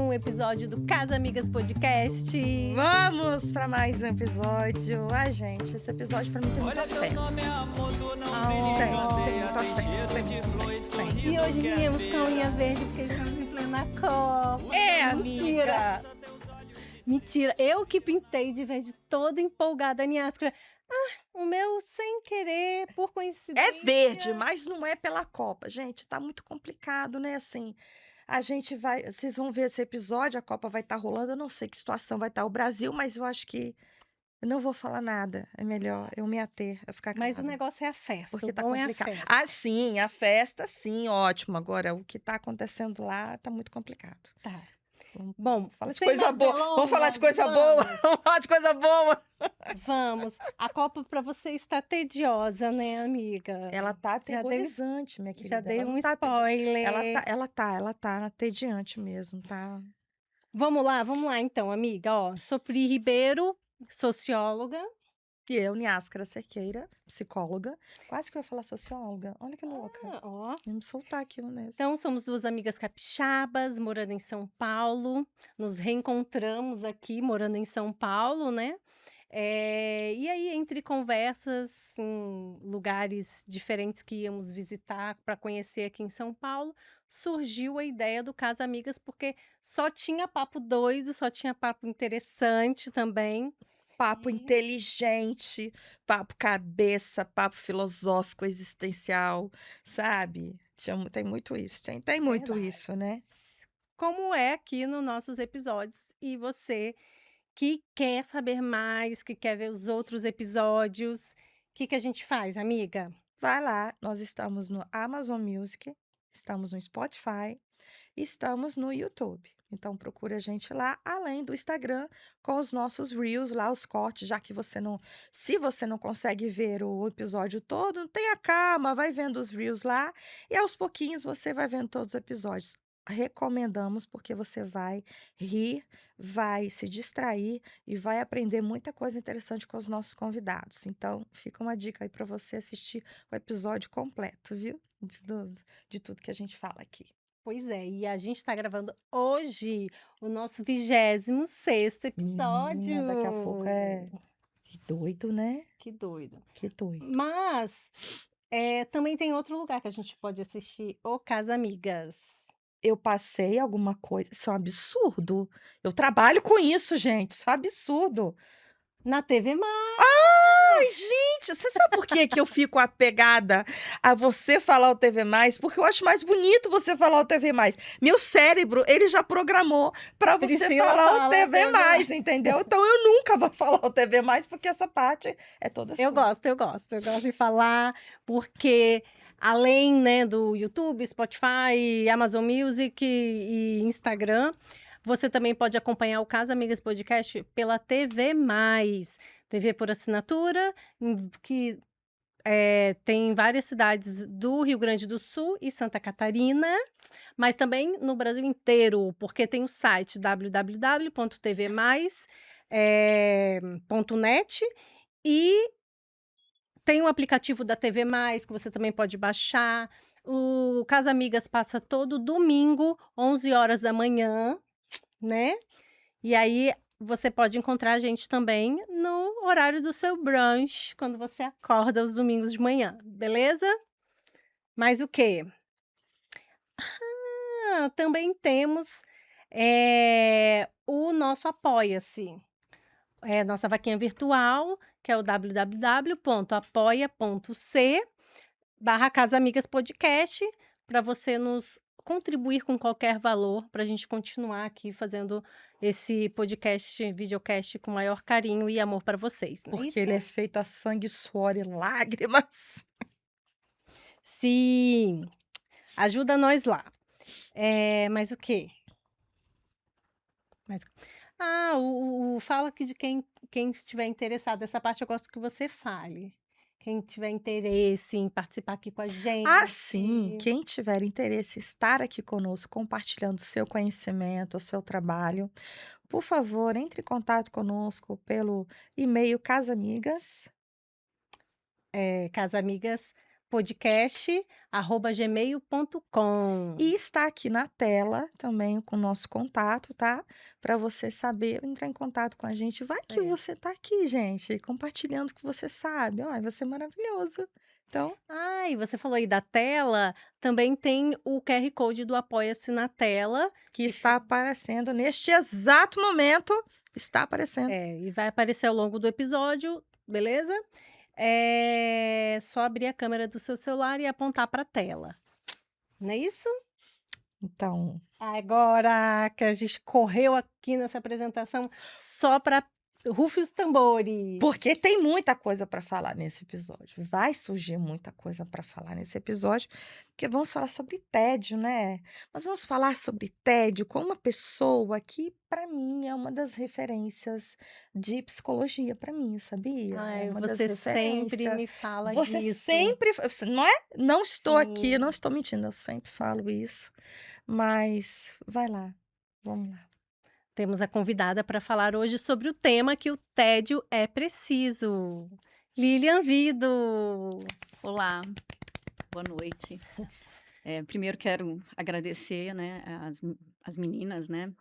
um episódio do Casa Amigas Podcast. Vamos para mais um episódio. Ai, gente, esse episódio para mim tem muita fé. Tem muita fé. E hoje viemos com a unha verde porque estamos em plena Copa. Mentira. Mentira, eu que pintei de verde toda empolgada, Niasca. O meu sem querer, por coincidência. É verde, mas não é pela Copa. Gente, tá muito complicado, né? Assim, a gente vai. Vocês vão ver esse episódio, a Copa vai estar rolando. Eu não sei que situação vai estar o Brasil, mas eu acho que eu não vou falar nada. É melhor eu me ater, eu ficar Mas o calada. negócio é a festa. Porque o tá bom complicado. É a festa. Ah, sim, a festa, sim, ótimo. Agora, o que tá acontecendo lá tá muito complicado. Tá. Vamos Bom, falar de sem coisa mais boa. Vamos falar de coisa boa. delongas, Vamos falar de coisa boa. Vamos. A Copa pra você está tediosa, né, amiga? Ela tá Já dei- aterrorizante, minha querida. Já dei Ela um não tá spoiler. ela tá atediante mesmo, tá? Vamos lá então, amiga. Ó, sou Pri Ribeiro, socióloga. E eu, Niáscara Cerqueira, psicóloga. Quase que eu ia falar socióloga. Olha que louca. Ó. Vou me soltar aqui nesse. Então, somos duas amigas capixabas, morando em São Paulo. Nos reencontramos aqui, morando em São Paulo, né? E aí, entre conversas em lugares diferentes que íamos visitar para conhecer aqui em São Paulo, surgiu a ideia do Casa Amigas, porque só tinha papo doido, só tinha papo interessante também. Papo inteligente, papo cabeça, papo filosófico, existencial, sabe? Tem muito isso, tem muito Verdade. isso, né? Como é aqui nos nossos episódios. E você que quer saber mais, que quer ver os outros episódios, o que a gente faz, amiga? Vai lá, nós estamos no Amazon Music, estamos no Spotify, estamos no YouTube. Então procure a gente lá, além do Instagram, com os nossos reels lá, os cortes, já que se você não consegue ver o episódio todo, tenha calma, vai vendo os reels lá e aos pouquinhos você vai vendo todos os episódios. Recomendamos porque você vai rir, vai se distrair e vai aprender muita coisa interessante com os nossos convidados. Então, fica uma dica aí para você assistir o episódio completo, viu? De tudo que a gente fala aqui. Pois é, e a gente tá gravando hoje o nosso 26º episódio. Menina, daqui a pouco é. Que doido, né? Que doido. Que doido. Mas também tem outro lugar que a gente pode assistir, o Casa Amigas. Eu passei alguma coisa. Isso é um absurdo. Eu trabalho com isso, gente. Isso é um absurdo. Na TV Mais. Ai, gente, você sabe por que eu fico apegada a você falar o TV Mais? Porque eu acho mais bonito você falar o TV Mais. Meu cérebro, ele já programou para você Priscila falar o fala TV Mais, entendeu? Então eu nunca vou falar o TV Mais, porque essa parte é toda Eu sua. gosto. Eu gosto de falar, porque além, né, do YouTube, Spotify, Amazon Music e Instagram, você também pode acompanhar o Casa Amigas Podcast pela TV Mais. TV por assinatura, que tem em várias cidades do Rio Grande do Sul e Santa Catarina, mas também no Brasil inteiro, porque tem o site www.tvmais.net e tem um aplicativo da TV Mais que você também pode baixar. O Casa Amigas passa todo domingo, 11 horas da manhã, né? E aí você pode encontrar a gente também no horário do seu brunch, quando você acorda aos domingos de manhã, beleza? Mais o quê? Também temos o nosso Apoia-se. Nossa vaquinha virtual, que é o www.apoia.c/Casa Amigas Podcast, para você nos contribuir com qualquer valor, para a gente continuar aqui fazendo esse podcast, videocast com maior carinho e amor para vocês, não é Porque isso? ele é feito a sangue, suor e lágrimas. Sim, ajuda nós lá. Mais o quê? Fala aqui de quem estiver interessado. Essa parte eu gosto que você fale. Quem tiver interesse em participar aqui com a gente. Ah, sim. Quem tiver interesse em estar aqui conosco, compartilhando seu conhecimento, o seu trabalho, por favor, entre em contato conosco pelo e-mail casamigas. podcast@gmail.com. E está aqui na tela também com o nosso contato, tá? Para você saber entrar em contato com a gente. Vai que É. você tá aqui, gente, compartilhando o que você sabe. Ó, vai ser maravilhoso. Então, E você falou aí da tela, também tem o QR Code do Apoia-se na tela. que E está aparecendo neste exato momento, está aparecendo. e vai aparecer ao longo do episódio, beleza? É só abrir a câmera do seu celular e apontar para a tela. Não é isso? Então, Agora que a gente correu aqui nessa apresentação só para rufe os tambores. porque tem muita coisa para falar nesse episódio. Vai surgir muita coisa para falar nesse episódio, porque vamos falar sobre tédio, né? Mas vamos falar sobre tédio com uma pessoa que, para mim, é uma das referências de psicologia para mim, sabia? É uma das Você sempre referências. me fala Você disso. sempre, não é? Não estou aqui, Sim. não estou mentindo, eu sempre falo isso. Mas vai lá, vamos lá. Temos a convidada para falar hoje sobre o tema que o tédio é preciso. Lilian Vido. Olá, boa noite. Primeiro quero agradecer, né, as meninas, né,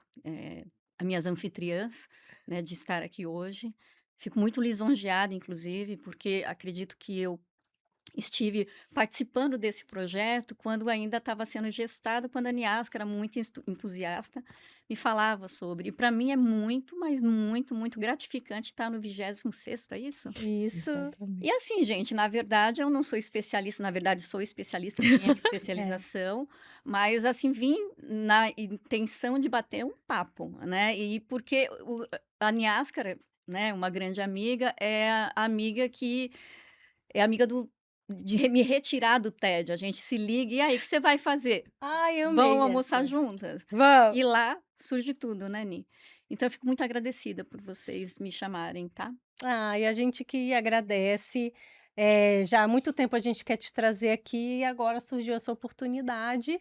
as minhas anfitriãs, né, de estar aqui hoje. Fico muito lisonjeada, inclusive, porque acredito que eu estive participando desse projeto quando ainda estava sendo gestado, quando a Niasca, que era muito entusiasta, me falava sobre. E para mim é muito, mas muito, muito gratificante estar no 26º, é isso? Isso. Exatamente. E assim, gente, na verdade, eu não sou especialista, na verdade, sou especialista, tenho minha especialização, mas assim, vim na intenção de bater um papo, né? E porque a Niáscara, né, uma grande amiga, é a amiga que é amiga de me retirar do tédio. A gente se liga, e aí, o que você vai fazer? Ai, amei Vamos almoçar essa. juntas? Vamos. E lá surge tudo, né, Ni? Então, eu fico muito agradecida por vocês me chamarem, tá? E a gente que agradece. Já há muito tempo a gente quer te trazer aqui e agora surgiu essa oportunidade.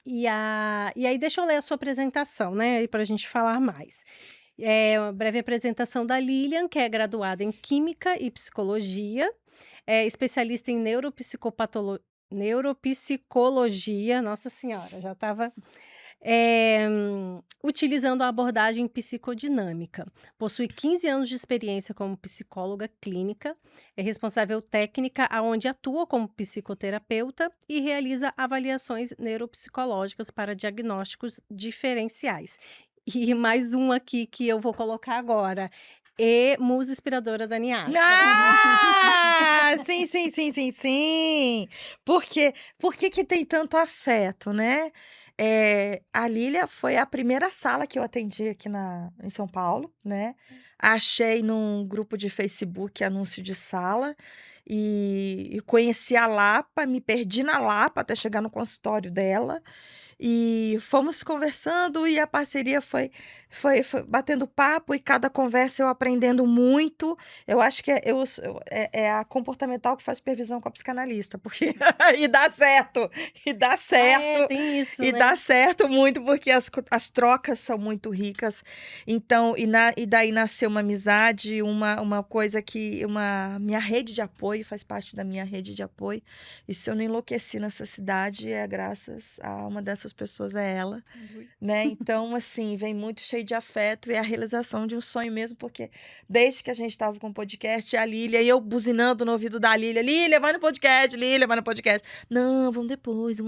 E aí, deixa eu ler a sua apresentação, né? Para a gente falar mais. Uma breve apresentação da Lilian, que é graduada em Química e Psicologia, é especialista em neuropsicologia. Nossa Senhora, já estava. Utilizando a abordagem psicodinâmica. Possui 15 anos de experiência como psicóloga clínica, é responsável técnica aonde atua como psicoterapeuta e realiza avaliações neuropsicológicas para diagnósticos diferenciais. E mais um aqui que eu vou colocar agora. Musa inspiradora da Niasca. Sim, sim, sim, sim, sim. Por que que tem tanto afeto, né? A Lília foi a primeira sala que eu atendi aqui em São Paulo, né? Achei num grupo de Facebook anúncio de sala e conheci a Lapa, me perdi na Lapa até chegar no consultório dela. E fomos conversando e a parceria foi batendo papo e cada conversa eu aprendendo muito. Eu acho que é a comportamental que faz supervisão com a psicanalista, porque e dá certo, e dá certo. Tem isso, E né? dá certo muito, porque as trocas são muito ricas. Então, e daí nasceu uma amizade, uma coisa minha rede de apoio faz parte da minha rede de apoio. E se eu não enlouqueci nessa cidade, é graças a uma dessas pessoas, é ela, né? Então, assim, vem muito cheio de afeto e é a realização de um sonho mesmo, porque desde que a gente estava com o podcast, a Lília, e eu buzinando no ouvido da Lília, vai no podcast, Lília, vai no podcast. Não, vamos depois.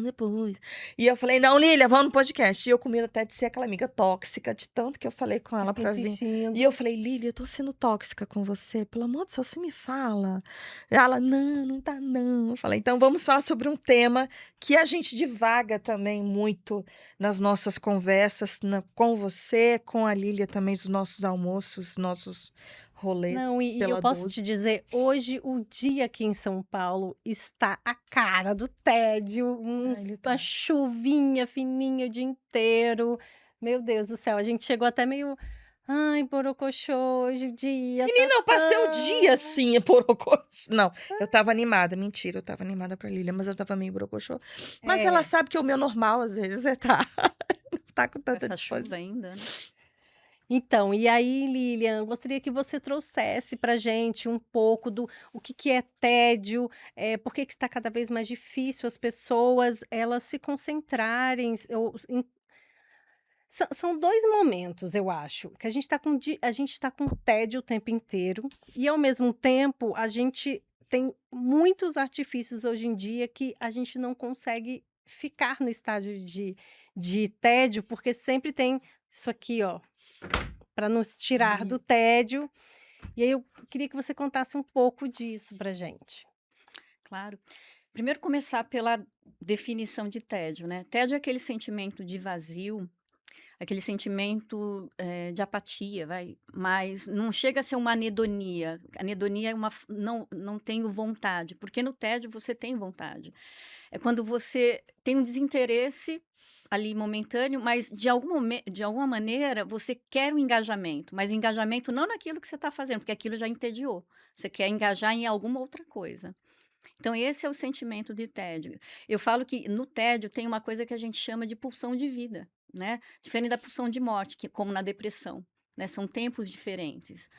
E eu falei, não, Lília, vamos no podcast. E eu com medo até de ser aquela amiga tóxica, de tanto que eu falei com ela pra vir. Insistindo. E eu falei, Lília, eu tô sendo tóxica com você, pelo amor de Deus, você me fala. Ela, não tá não. Eu falei, então vamos falar sobre um tema que a gente divaga também muito nas nossas conversas com você, com a Lília também, os nossos almoços, nossos rolês Não, e pela eu posso 12. te dizer, hoje o dia aqui em São Paulo está a cara do tédio, Ele tá. uma chuvinha fininha o dia inteiro. Meu Deus do céu, a gente chegou até meio, ai, borocochô, hoje o dia Menina, eu passei o dia tão... assim, borocochô. Não, eu tava animada, mentira, eu tava animada pra Lília, mas eu tava meio borocochô. Mas ela sabe que o meu normal, às vezes, tá com tanta Essa chuva disposição. ainda, né? Então, e aí, Lilian, gostaria que você trouxesse para gente um pouco do o que que é tédio, por que que está cada vez mais difícil as pessoas elas se concentrarem, ou em são 2 momentos, eu acho, que a gente está com tédio o tempo inteiro e, ao mesmo tempo, a gente tem muitos artifícios hoje em dia que a gente não consegue ficar no estágio de tédio, porque sempre tem isso aqui, ó, para nos tirar do tédio. E aí eu queria que você contasse um pouco disso pra gente. Claro. Primeiro começar pela definição de tédio, né. Tédio é aquele sentimento de vazio, aquele sentimento, de apatia, vai, mas não chega a ser uma anedonia. Anedonia é uma f não tenho vontade, porque no tédio você tem vontade. É quando você tem um desinteresse ali momentâneo, mas de alguma maneira você quer um engajamento, mas o engajamento não naquilo que você está fazendo, porque aquilo já entediou. Você quer engajar em alguma outra coisa. Então esse é o sentimento de tédio. Eu falo que no tédio tem uma coisa que a gente chama de pulsão de vida, né, diferente da pulsão de morte, que como na depressão, né, são tempos diferentes.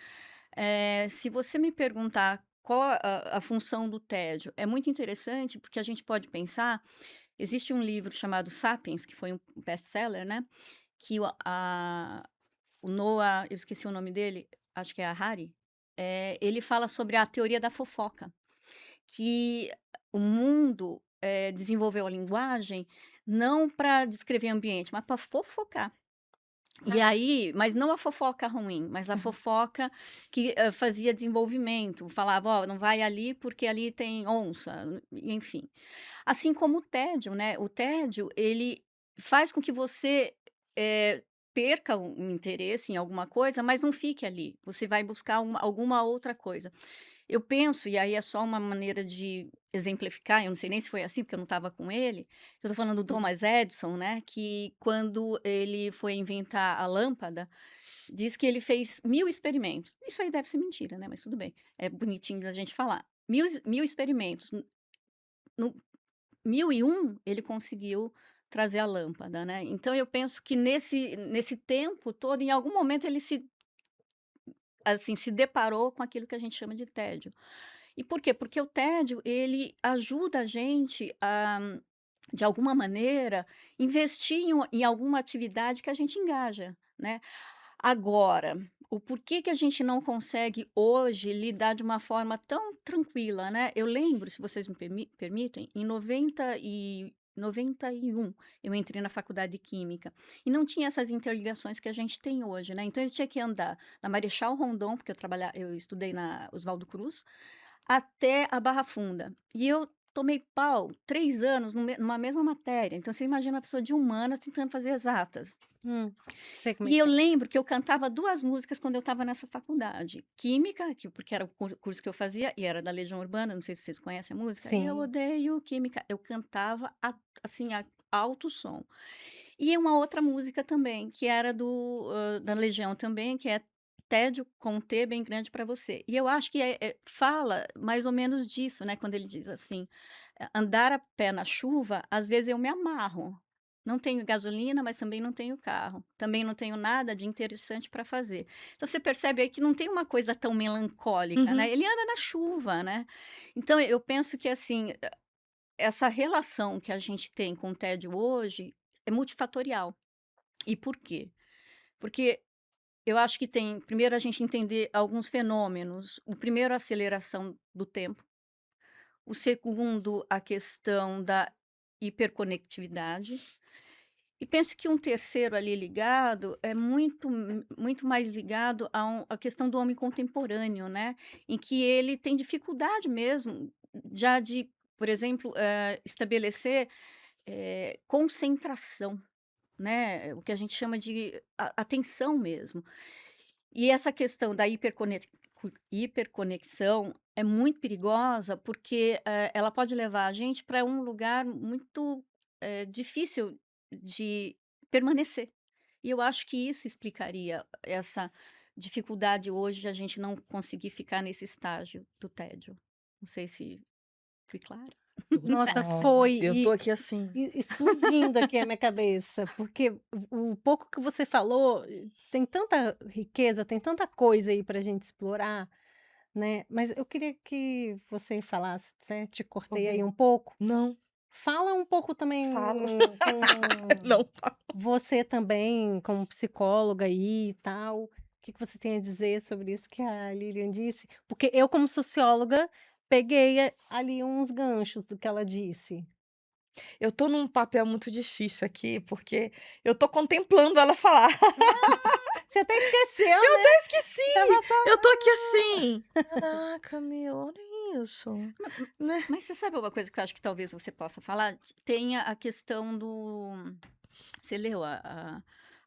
Se você me perguntar qual a função do tédio, é muito interessante, porque a gente pode pensar, existe um livro chamado Sapiens, que foi um best-seller, né, que o Noah, eu esqueci o nome dele, acho que é Harari, ele fala sobre a teoria da fofoca, que o mundo, desenvolveu a linguagem não para descrever ambiente, mas para fofocar. E Ah, aí, mas não a fofoca ruim, mas a uhum. fofoca que, fazia desenvolvimento, falava: "Ó, não vai ali porque ali tem onça", e enfim. Assim como o tédio, né, o tédio ele faz com que você, perca o interesse em alguma coisa, mas não fique ali, você vai buscar alguma outra coisa. Eu penso, e aí é só uma maneira de exemplificar, eu não sei nem se foi assim, porque eu não estava com ele, eu tô falando do Thomas Edison, né, que quando ele foi inventar a lâmpada, diz que ele fez 1000 experimentos. Isso aí deve ser mentira, né, mas tudo bem, é bonitinho da gente falar. 1000 experimentos, no 1001 ele conseguiu trazer a lâmpada, né. Então eu penso que nesse tempo todo, em algum momento ele se deparou com aquilo que a gente chama de tédio. E por quê? Porque o tédio, ele ajuda a gente a, de alguma maneira, investir em alguma atividade que a gente engaja, né. Agora, o porquê que a gente não consegue hoje lidar de uma forma tão tranquila, né. Eu lembro, se vocês me permitem, em 91 eu entrei na faculdade de química, e não tinha essas interligações que a gente tem hoje, né, então eu tinha que andar na Marechal Rondon, porque eu estudei na Oswaldo Cruz, até a Barra Funda. E eu tomei pau 3 anos numa mesma matéria, então você imagina uma pessoa de humanas tentando fazer exatas. Hum, sei como é E eu que é. lembro que eu cantava 2 músicas quando eu estava nessa faculdade, química, porque era o curso que eu fazia e era da Legião Urbana, não sei se vocês conhecem a música, "Eu Sim. odeio química", eu cantava assim, a alto som. E uma outra música também, que era da Legião também, que é "Tédio com T bem grande para você". E eu acho que fala mais ou menos disso, né, quando ele diz assim, "Andar a pé na chuva, às vezes eu me amarro. Não tenho gasolina, mas também não tenho carro. Também não tenho nada de interessante para fazer". Então você percebe aí que não tem uma coisa tão melancólica, né, Uhum. ele anda na chuva, né. Então eu penso que assim, essa relação que a gente tem com o tédio hoje é multifatorial. E por quê? Porque eu acho que tem primeiro a gente entender alguns fenômenos. O primeiro, a aceleração do tempo. O segundo, a questão da hiperconectividade. E penso que um terceiro ali ligado é muito mais ligado à questão do homem contemporâneo, né, em que ele tem dificuldade mesmo já de, por exemplo, estabelecer, concentração, né, o que a gente chama de atenção mesmo. E essa questão da hiperconexão é muito perigosa, porque, ela pode levar a gente para um lugar muito, difícil de permanecer. E eu acho que isso explicaria essa dificuldade hoje de a gente não conseguir ficar nesse estágio do tédio. Não sei se fui clara. Nossa, Total. foi. Eu tô aqui assim. Explodindo aqui a minha cabeça, porque o pouco que você falou tem tanta riqueza, tem tanta coisa aí pra gente explorar, né? Mas eu queria que você falasse, né? Te cortei aí um pouco. Não, Fala um pouco também fala. com Não. você também, como psicóloga aí e tal. O que que você tem a dizer sobre isso que a Lilian disse? Porque eu, como socióloga, peguei ali uns ganchos do que ela disse. Eu tô num papel muito difícil aqui, porque eu tô contemplando ela falar. Você até esqueceu, né? Eu até esqueci! Tava só... Eu tô aqui assim. Caraca, meu, olha isso. Né? Mas você sabe uma coisa que eu acho que talvez você possa falar? Tenha a questão do. Você leu a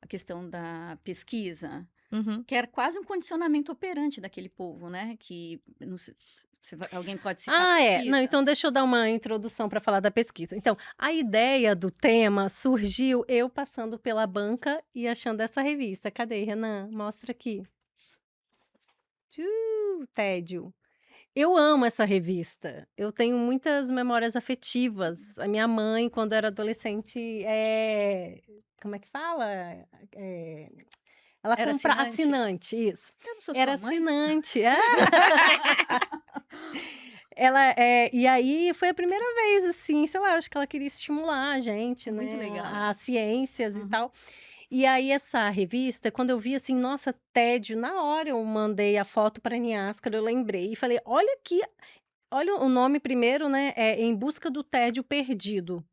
questão da pesquisa? Uhum. Que era quase um condicionamento operante daquele povo, né? Que não sei, alguém pode citar a Não, pesquisa? então deixa eu dar uma introdução para falar da pesquisa. Então, a ideia do tema surgiu eu passando pela banca e achando essa revista. Cadê, Renan? Mostra aqui. Tédio. Eu amo essa revista. Eu tenho muitas memórias afetivas. A minha mãe, quando era adolescente, como é que fala? É, ela Era compra assinante? assinante, isso. Eu não sou Era sua mãe? assinante. E aí foi a primeira vez, assim, sei lá, acho que ela queria estimular a gente, Muito né, legal. a ciências e Uhum. tal. E aí essa revista, quando eu vi assim, nossa, tédio, na hora eu mandei a foto para Niáscara, eu lembrei e falei, olha aqui, olha o nome primeiro, né, é Em Busca do Tédio Perdido.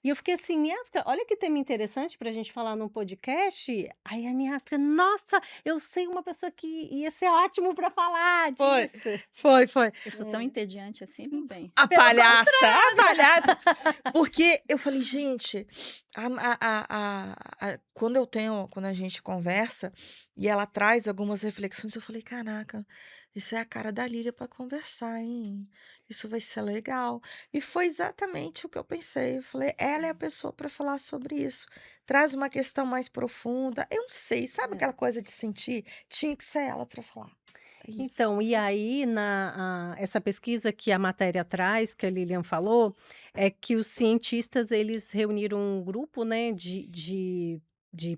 E eu fiquei assim, Niasca, olha que tema interessante para a gente falar num podcast. Aí a Niasca, nossa, eu sei uma pessoa que ia ser ótimo para falar Foi, disso. foi. Eu sou tão entediante assim, meu bem. A Pelo palhaça, a palhaça. Porque eu falei, gente, quando quando a gente conversa e ela traz algumas reflexões, eu falei, caraca, isso é a cara da Lília para conversar, hein? Isso vai ser legal. E foi exatamente o que eu pensei. Eu falei, ela é a pessoa para falar sobre isso. Traz uma questão mais profunda. Eu não sei, sabe aquela coisa de sentir? Tinha que ser ela para falar. É isso. Então, e aí, essa pesquisa que a matéria traz, que a Lilian falou, é que os cientistas, eles reuniram um grupo, né, de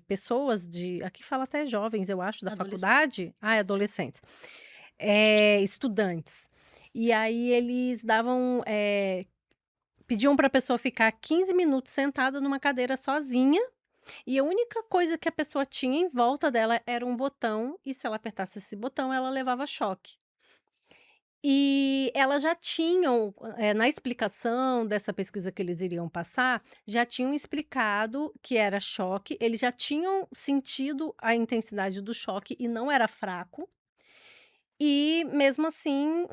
pessoas, aqui fala até jovens, eu acho, da faculdade. Adolescentes. Estudantes. E aí eles pediam para a pessoa ficar 15 minutos sentada numa cadeira sozinha, e a única coisa que a pessoa tinha em volta dela era um botão, e se ela apertasse esse botão, ela levava choque. E elas já tinham, na explicação dessa pesquisa que eles iriam passar, já tinham explicado que era choque, eles já tinham sentido a intensidade do choque e não era fraco. E mesmo assim,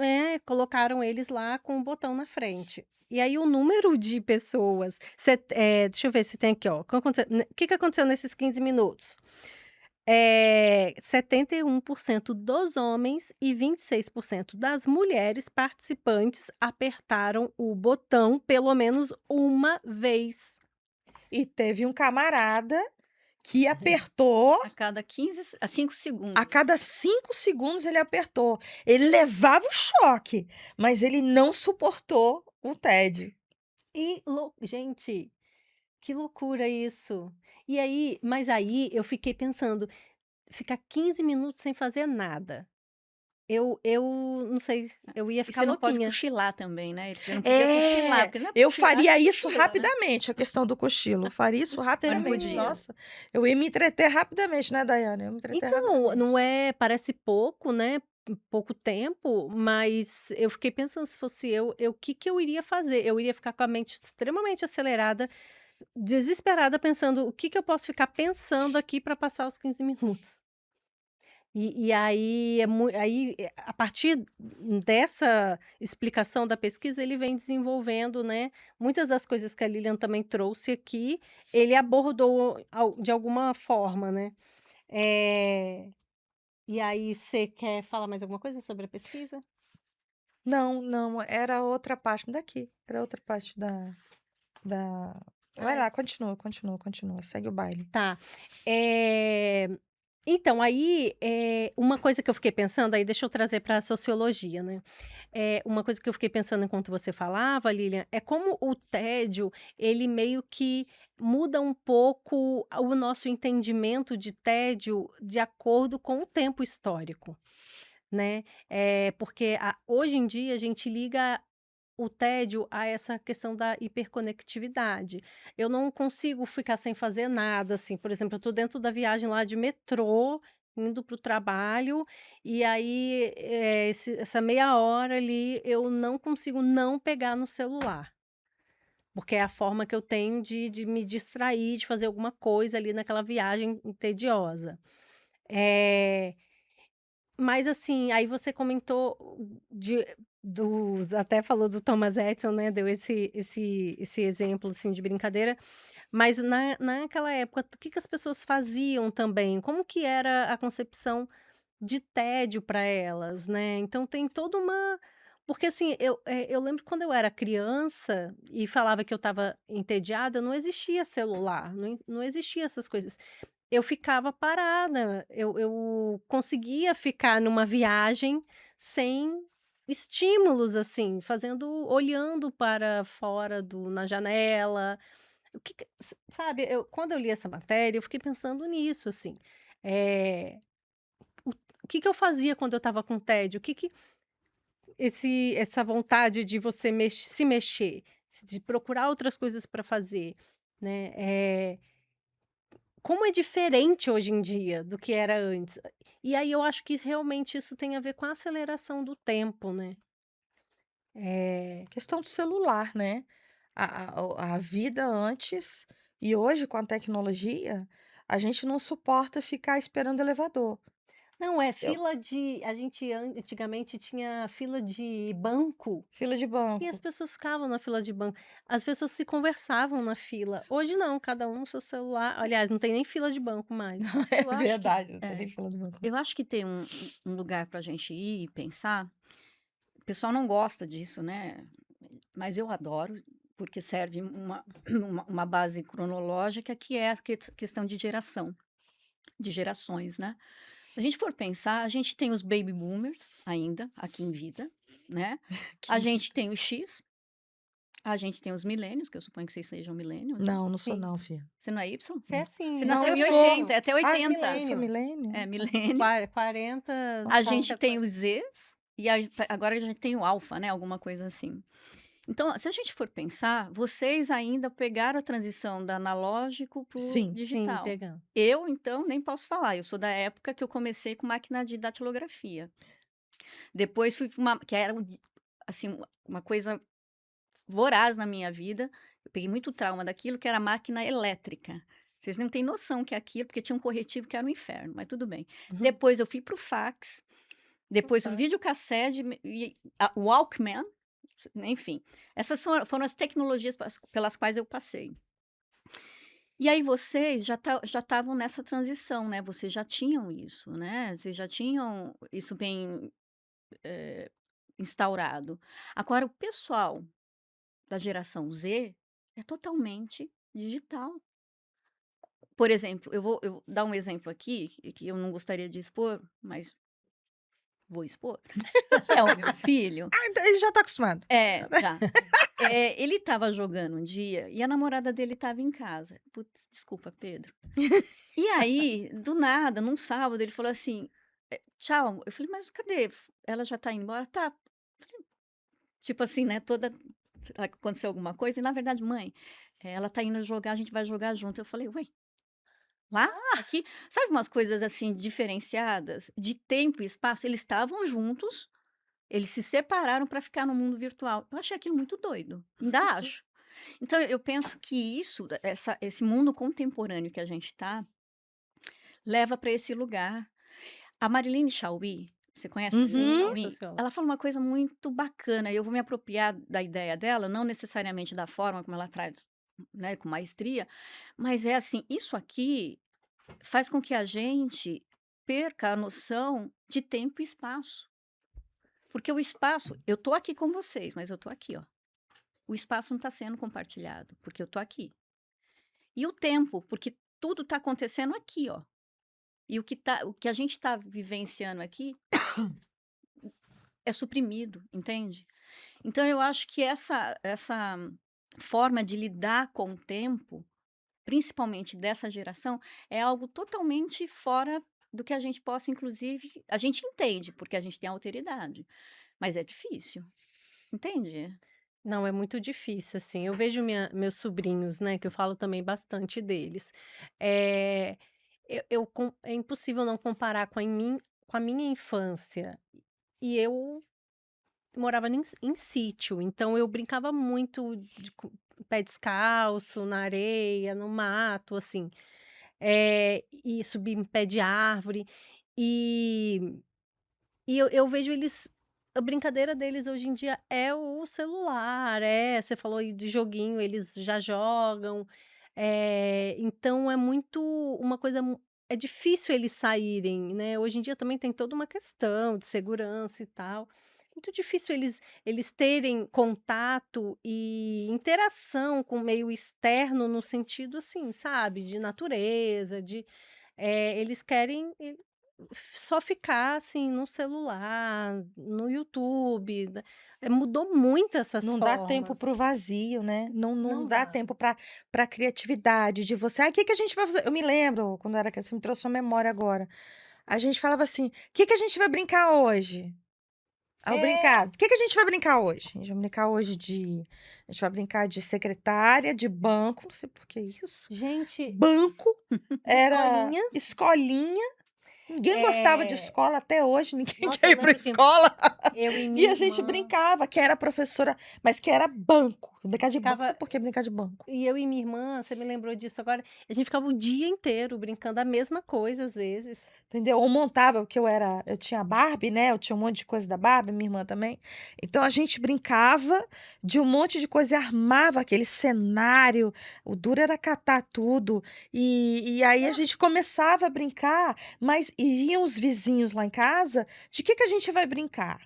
colocaram eles lá com o botão na frente. E aí o número de pessoas, deixa eu ver se tem aqui, ó, o que que aconteceu nesses 15 minutos? 71% dos homens e 26% das mulheres participantes apertaram o botão pelo menos uma vez. E teve um camarada que apertou, A 5 segundos. a cada 5 segundos ele apertou. Ele levava o choque, mas ele não suportou o tédio. Gente, que loucura isso. Mas aí eu fiquei pensando, ficar 15 minutos sem fazer nada. Eu não sei, eu ia E ficar você não pode louquinha. cochilar também, né? Você não podia cochilar, porque não é Eu cochilar, faria isso cochila, né? rapidamente, a questão do cochilo. Eu faria isso rapidamente. podia. Nossa, eu ia me entreter rapidamente, né, Daiane? Eu ia me entreter Então, rapidamente. não parece pouco, né? Pouco tempo, mas eu fiquei pensando se fosse o que que eu iria fazer? Eu iria ficar com a mente extremamente acelerada, desesperada, pensando o que que eu posso ficar pensando aqui para passar os 15 minutos. E aí, a partir dessa explicação da pesquisa, ele vem desenvolvendo, né? Muitas das coisas que a Lilian também trouxe aqui, ele abordou de alguma forma, né? E aí, você quer falar mais alguma coisa sobre a pesquisa? Não, era outra parte daqui. Era outra parte da... Vai lá, continua. Segue o baile. Tá. É, Então, aí, uma coisa que eu fiquei pensando, aí deixa eu trazer para a sociologia, né? Uma coisa que eu fiquei pensando enquanto você falava, Lilian, é como o tédio, ele meio que muda um pouco o nosso entendimento de tédio de acordo com o tempo histórico, né? Porque hoje em dia a gente liga o tédio a essa questão da hiperconectividade. Eu não consigo ficar sem fazer nada, assim, por exemplo, eu tô dentro da viagem lá de metrô, indo para o trabalho, e aí, essa meia hora ali, eu não consigo não pegar no celular, porque é a forma que eu tenho de me distrair, de fazer alguma coisa ali naquela viagem tediosa. Eh mas assim, aí você comentou de até falou do Thomas Edison, né, deu esse exemplo, assim, de brincadeira, mas naquela época, o que que as pessoas faziam também? Como que era a concepção de tédio para elas, né? Então tem toda uma porque assim, eu lembro quando eu era criança e falava que eu estava entediada, não existia celular, não existia essas coisas. Eu ficava parada, eu conseguia ficar numa viagem sem estímulos, assim, olhando para fora na janela. O que que sabe, quando eu li essa matéria, eu fiquei pensando nisso, assim, eh, o o que que eu fazia quando eu estava com tédio? O que que essa vontade de você se mexer, de procurar outras coisas para fazer, né, como é diferente hoje em dia do que era antes. E aí eu acho que realmente isso tem a ver com a aceleração do tempo, né. Eh Questão do celular, né? A vida antes e hoje com a tecnologia, a gente não suporta ficar esperando elevador. não, é Eu fila de a gente antigamente tinha fila de banco. fila de E as banco. pessoas ficavam na fila de banco. As pessoas se conversavam na fila. Hoje não, cada um no seu celular. Aliás, não tem nem fila de banco mais. É Eu acho que verdade, não tem nem é, fila de banco. eu acho que tem um lugar para a gente ir e pensar. O pessoal não gosta disso, né? Mas eu adoro, porque serve uma base cronológica que é a questão de gerações, né? Se a gente for pensar, a gente tem os baby boomers ainda aqui em vida, né? A Que gente tem o X, a gente tem os milênios, que eu suponho que vocês sejam milênios, né? não, não sou Sim. não, filha. Você não é Y? Você é sim, Você é Não, nasceu eu em sou. 80, é até Ai, 80. eu sou milênio. É, milênio? milênio. 40, A gente 30, tem os Zs e agora a gente tem o alfa, né? Alguma coisa assim. Então, se a gente for pensar, vocês ainda pegaram a transição da analógico para o Sim. sim, digital. pegando. Eu, então, nem posso falar. Eu sou da época que eu comecei com máquina de datilografia. Depois fui para uma, que era, assim, uma coisa voraz na minha vida. Eu peguei muito trauma daquilo, que era máquina elétrica. Vocês não têm noção que é aquilo, porque tinha um corretivo que era um inferno, mas tudo bem. Uhum. Depois eu fui para o fax, depois para o Nossa. videocassete, e o Walkman, enfim. Essas foram as tecnologias pelas quais eu passei. E aí vocês já estavam nessa transição, né? Vocês já tinham isso, né? Vocês já tinham isso bem instaurado. Agora, o pessoal da geração Z é totalmente digital. Por exemplo, eu vou dar um exemplo aqui, que eu não gostaria de expor, mas vou expor, que é o meu filho. Ah, então ele já tá acostumado. Já. Ele estava jogando um dia e a namorada dele estava em casa. Putz, desculpa, Pedro. E aí, do nada, num sábado, ele falou assim: "Tchau". Eu falei: "Mas cadê? Ela já tá indo embora?". "Tá". Falei, tipo assim, né, toda aconteceu alguma coisa e na verdade: "Mãe, ela tá indo jogar, a gente vai jogar junto". Eu falei: "Ué, lá? Aqui?". Sabe umas coisas assim diferenciadas, de tempo e espaço? Eles estavam juntos, eles se separaram para ficar no mundo virtual. Eu achei aquilo muito doido, ainda acho. Então eu penso que esse mundo contemporâneo que a gente está leva para esse lugar. A Marilyn Chauí, você conhece a Marilyn Uhum. Sim, Chauí? sociólogo. Ela fala uma coisa muito bacana e eu vou me apropriar da ideia dela, não necessariamente da forma como ela traz, né, com maestria, mas é assim, isso aqui faz com que a gente perca a noção de tempo e espaço. Porque o espaço, eu tô aqui com vocês, mas eu tô aqui, ó. O espaço não está sendo compartilhado, porque eu tô aqui. E o tempo, porque tudo está acontecendo aqui, ó. E o que a gente está vivenciando aqui é suprimido, entende? Então eu acho que essa forma de lidar com o tempo, principalmente dessa geração, é algo totalmente fora do que a gente possa, inclusive, a gente entende, porque a gente tem autoridade, mas é difícil, entende? Não, é muito difícil, assim. Eu vejo meus sobrinhos, né, que eu falo também bastante deles. É, é impossível não comparar com a minha infância. E eu morava em sítio, então eu brincava muito pé descalço, na areia, no mato, assim. E subir em pé de árvore. E eu vejo eles a brincadeira deles hoje em dia é o celular, você falou aí de joguinho, eles já jogam, então é muito uma coisa é difícil eles saírem, né, hoje em dia também tem toda uma questão de segurança e tal, muito difícil eles terem contato e interação com o meio externo no sentido, assim, sabe, de natureza, eles querem só ficar, assim, no celular, no YouTube, mudou muito essas Não dá tempo formas. para o vazio, né, não Não dá dá. tempo para criatividade de você: "Ai, que a gente vai fazer?" Eu me lembro, quando eu era criança, você me trouxe uma memória agora. A gente falava assim: que a gente vai brincar hoje?" Aí eu É, brincava: que a gente vai brincar hoje?" "A gente vai brincar hoje de a gente vai brincar de secretária, de banco", não sei por que isso. gente, Banco, de era escolinha, escolinha, ninguém gostava de eh, escola até hoje, ninguém nossa, quer eu ir pra lembro que escola. eu e E minha a gente irmã brincava, que era professora, mas que era banco. Brincar de banco, ficava sabe por que brincar de banco? e eu e minha irmã, você me lembrou disso agora, a gente ficava o dia inteiro brincando a mesma coisa, às vezes. Entendeu? Ou montava, porque eu tinha Barbie, né, eu tinha um monte de coisa da Barbie, minha irmã também. Então a gente brincava de um monte de coisa e armava aquele cenário, o duro era catar tudo. E aí a gente começava a brincar, mas iriam os vizinhos lá em casa, de que a gente vai brincar?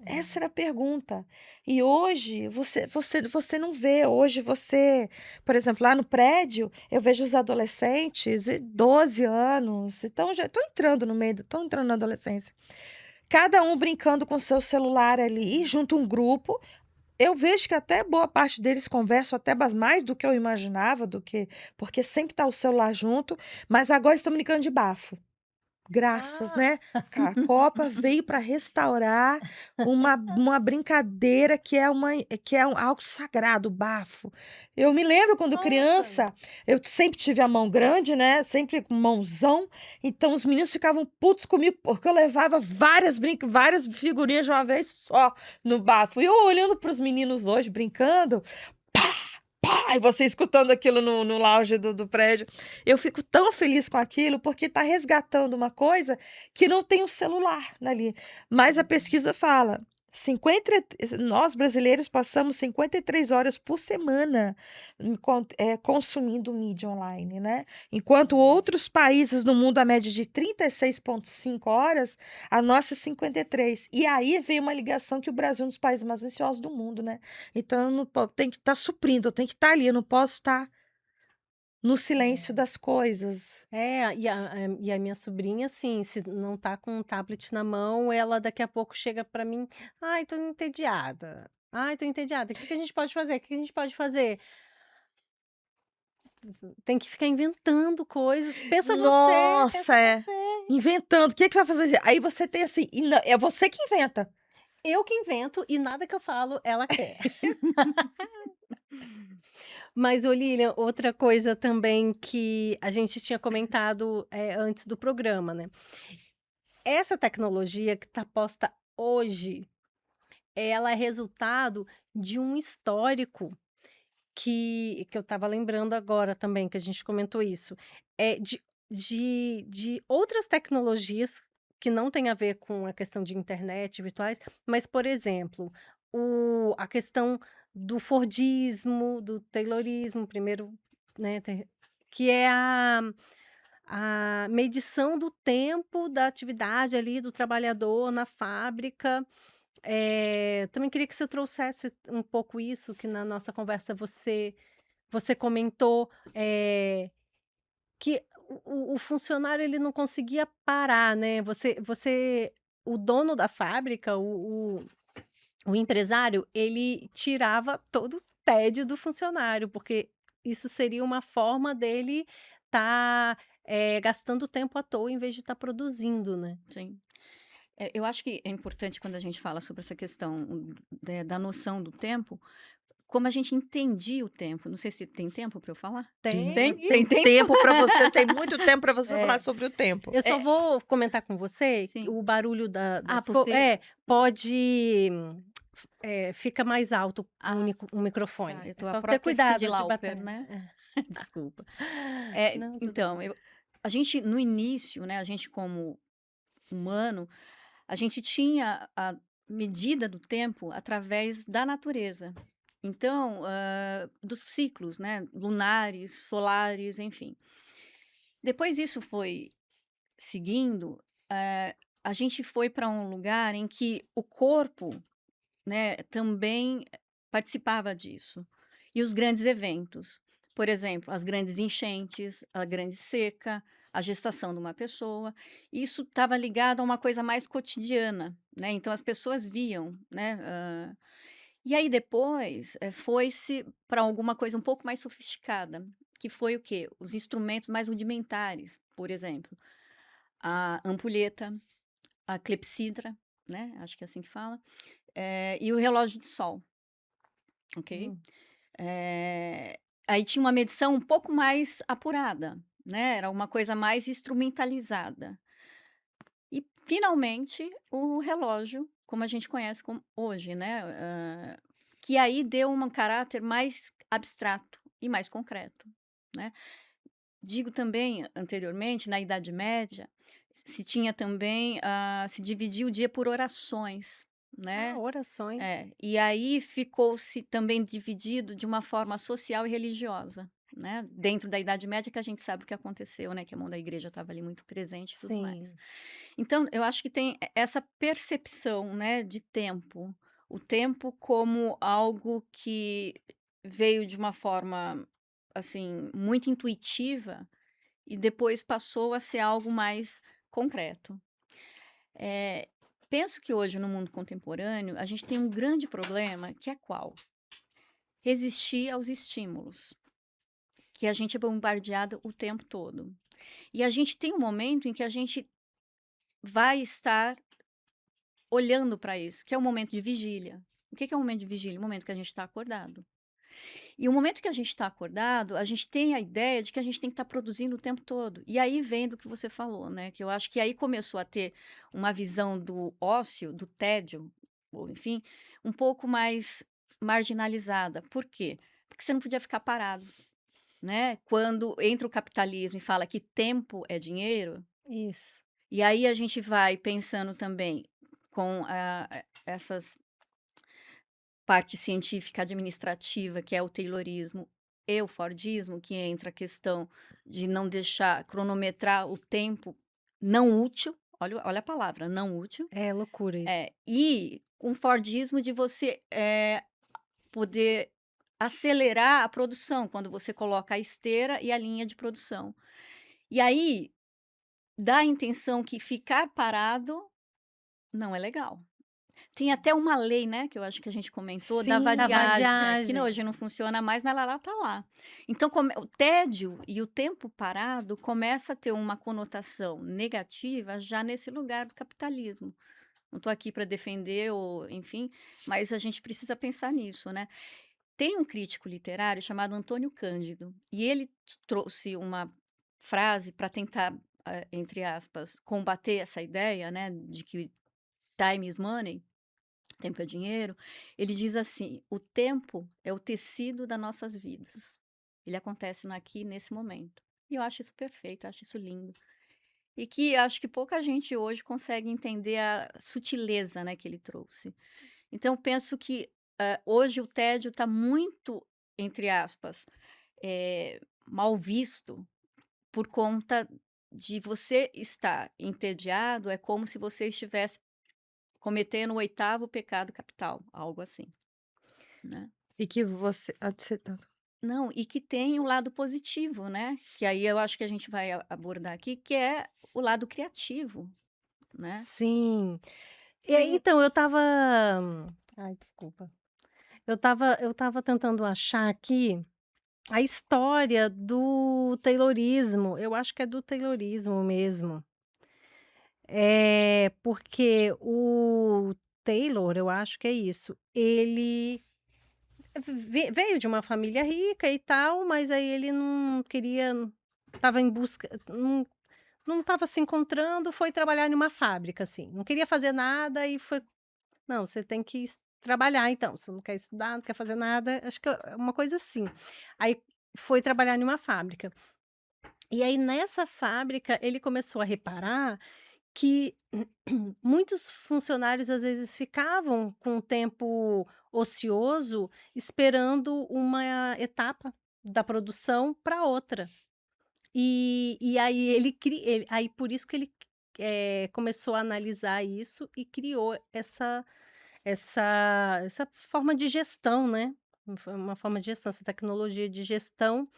Essa era a pergunta. E hoje você não vê, hoje você por exemplo, lá no prédio, eu vejo os adolescentes e 12 anos, então já estão entrando na adolescência. Cada um brincando com seu celular ali, junto um grupo. Eu vejo que até boa parte deles conversam até mais do que eu imaginava, do que porque sempre tá o celular junto, mas agora estão brincando de bafo. Graças, Ah, né, a Copa veio para restaurar uma brincadeira que é algo sagrado, o bafo. Eu me lembro quando nossa! criança, eu sempre tive a mão grande, né, sempre com mãozão, então os meninos ficavam putos comigo, porque eu levava várias figurinhas de uma vez só no bafo. E eu olhando para os meninos hoje brincando, pá, pá, e você escutando aquilo no lounge do prédio. Eu fico tão feliz com aquilo, porque está resgatando uma coisa que não tem o celular ali. Mas a pesquisa fala, 50 nós brasileiros passamos 53 horas por semana consumindo mídia online, né. Enquanto outros países no mundo a média de 36,5 horas, a nossa é 53. E aí vem uma ligação que o Brasil é um dos países mais ansiosos do mundo, né. Então eu não po tem que estar suprindo, eu tenho que estar ali, eu não posso estar no silêncio É. das coisas. E a minha sobrinha, assim, se não tá com um tablet na mão, ela daqui a pouco chega pra mim: "Ai, tô entediada. Ai, tô entediada. O que que a gente pode fazer? O que que a gente pode fazer?" Tem que ficar inventando coisas. Pensa Nossa, é. você. Inventando, o que que vai fazer? Aí você tem assim e nã é você que inventa. Eu que invento e nada que eu falo ela quer. Mas, ô Lilian, outra coisa também que a gente tinha comentado, antes do programa, né. Essa tecnologia que tá posta hoje, ela é resultado de um histórico que eu estava lembrando agora também, que a gente comentou isso, de outras tecnologias que não têm a ver com a questão de internet, virtuais, mas, por exemplo, a questão do Fordismo, do Taylorismo, primeiro, né, que é a medição do tempo da atividade ali do trabalhador na fábrica. Também queria que você trouxesse um pouco isso, que na nossa conversa você comentou, que o funcionário ele não conseguia parar, né, o dono da fábrica, o empresário, ele tirava todo o tédio do funcionário, porque isso seria uma forma dele estar, gastando tempo à toa em vez de estar produzindo, né. Sim. Eu acho que é importante quando a gente fala sobre essa questão, da noção do tempo, como a gente entendia o tempo. Não sei se tem tempo para eu falar? Tem. Tem Tem tempo? tempo para você, tem muito tempo para você falar É. sobre o tempo. Eu só vou comentar com você que Sim. o barulho Ah, das por co ser pode, fica mais alto ah, o microfone. tá, eu É tô a só ter própria Cyndi cuidado de Lauper, bater. né. Desculpa. Não, tudo bem. Então, a gente no início, né, a gente como humano, a gente tinha a medida do tempo através da natureza. Então, dos ciclos, né, lunares, solares, enfim. Depois isso foi seguindo, a gente foi para um lugar em que o corpo, né, também participava disso. E os grandes eventos, por exemplo, as grandes enchentes, a grande seca, a gestação de uma pessoa, isso estava ligado a uma coisa mais cotidiana, né, então as pessoas viam, né, e aí depois, foi-se para alguma coisa um pouco mais sofisticada, que foi o quê? Os instrumentos mais rudimentares, por exemplo, a ampulheta, a clepsidra, né, acho que é assim que fala, e o relógio de sol, ok? Hum. Aí tinha uma medição um pouco mais apurada, né, era uma coisa mais instrumentalizada. E finalmente o relógio, como a gente conhece como hoje, né, que aí deu um caráter mais abstrato e mais concreto, né. Digo também, anteriormente, na Idade Média, se tinha também, se dividia o dia por orações, Ah, né. orações. E aí ficou-se também dividido de uma forma social e religiosa, né, dentro da Idade Média que a gente sabe o que aconteceu, né, que a mão da igreja estava ali muito presente e tudo mais. Sim. Então eu acho que tem essa percepção, né, de tempo, o tempo como algo que veio de uma forma, assim, muito intuitiva e depois passou a ser algo mais concreto. Eh, Penso que hoje, no mundo contemporâneo, a gente tem um grande problema, que é qual? Resistir aos estímulos, que a gente é bombardeado o tempo todo. E a gente tem um momento em que a gente vai estar olhando para isso, que é o momento de vigília. O que que é o momento de vigília? O momento que a gente está acordado. E o momento que a gente está acordado, a gente tem a ideia de que a gente tem que estar produzindo o tempo todo. E aí vem do que você falou, né? Que eu acho que aí começou a ter uma visão do ócio, do tédio, ou enfim, um pouco mais marginalizada. Por quê? Porque você não podia ficar parado, né? Quando entra o capitalismo e fala que tempo é dinheiro, Isso. e aí a gente vai pensando também com essas parte científica administrativa, que é o Taylorismo, e o Fordismo, que entra a questão de não deixar cronometrar o tempo não útil, olha a palavra, não útil, É loucura isso. e com o Fordismo de você, poder acelerar a produção, quando você coloca a esteira e a linha de produção. E aí, dá a intenção que ficar parado não é legal. Tem até uma lei, né, que eu acho que a gente comentou, da Sim, da vadiagem, que vadiagem. hoje não funciona mais, mas ela tá lá. Então o tédio e o tempo parado começa a ter uma conotação negativa já nesse lugar do capitalismo. Não estou aqui para defender ou enfim, mas a gente precisa pensar nisso, né. Tem um crítico literário chamado Antônio Cândido, e ele trouxe uma frase para tentar, entre aspas, "combater" essa ideia, né, de que time is money, tempo é dinheiro, ele diz assim: "O tempo é o tecido das nossas vidas. Ele acontece no aqui, nesse momento". E eu acho isso perfeito, eu acho isso lindo. E que acho que pouca gente hoje consegue entender a sutileza, né, que ele trouxe. Então eu penso que, hoje o tédio está muito, entre aspas, mal visto, por conta de você estar entediado, é como se você estivesse cometendo o oitavo pecado capital, algo assim, né. E que você Não, e que tem o lado positivo, né? Que aí eu acho que a gente vai abordar aqui, que é o lado criativo, né? Sim. E aí, Sim. então, eu estava ai, desculpa. Eu estava tentando achar aqui a história do taylorismo, eu acho que é do taylorismo mesmo. Porque o Taylor, eu acho que é isso, ele veio de uma família rica e tal, mas aí ele não queria, estava em busca, não estava se encontrando, foi trabalhar em uma fábrica, assim, não queria fazer nada e foi, não, você tem que trabalhar então, você não quer estudar, não quer fazer nada, acho que é uma coisa assim. Aí foi trabalhar em uma fábrica. E aí nessa fábrica ele começou a reparar que muitos funcionários, às vezes, ficavam com o tempo ocioso esperando uma etapa da produção para outra. E aí aí por isso que ele, começou a analisar isso e criou essa forma de gestão, né, uma forma de gestão, essa tecnologia de gestão,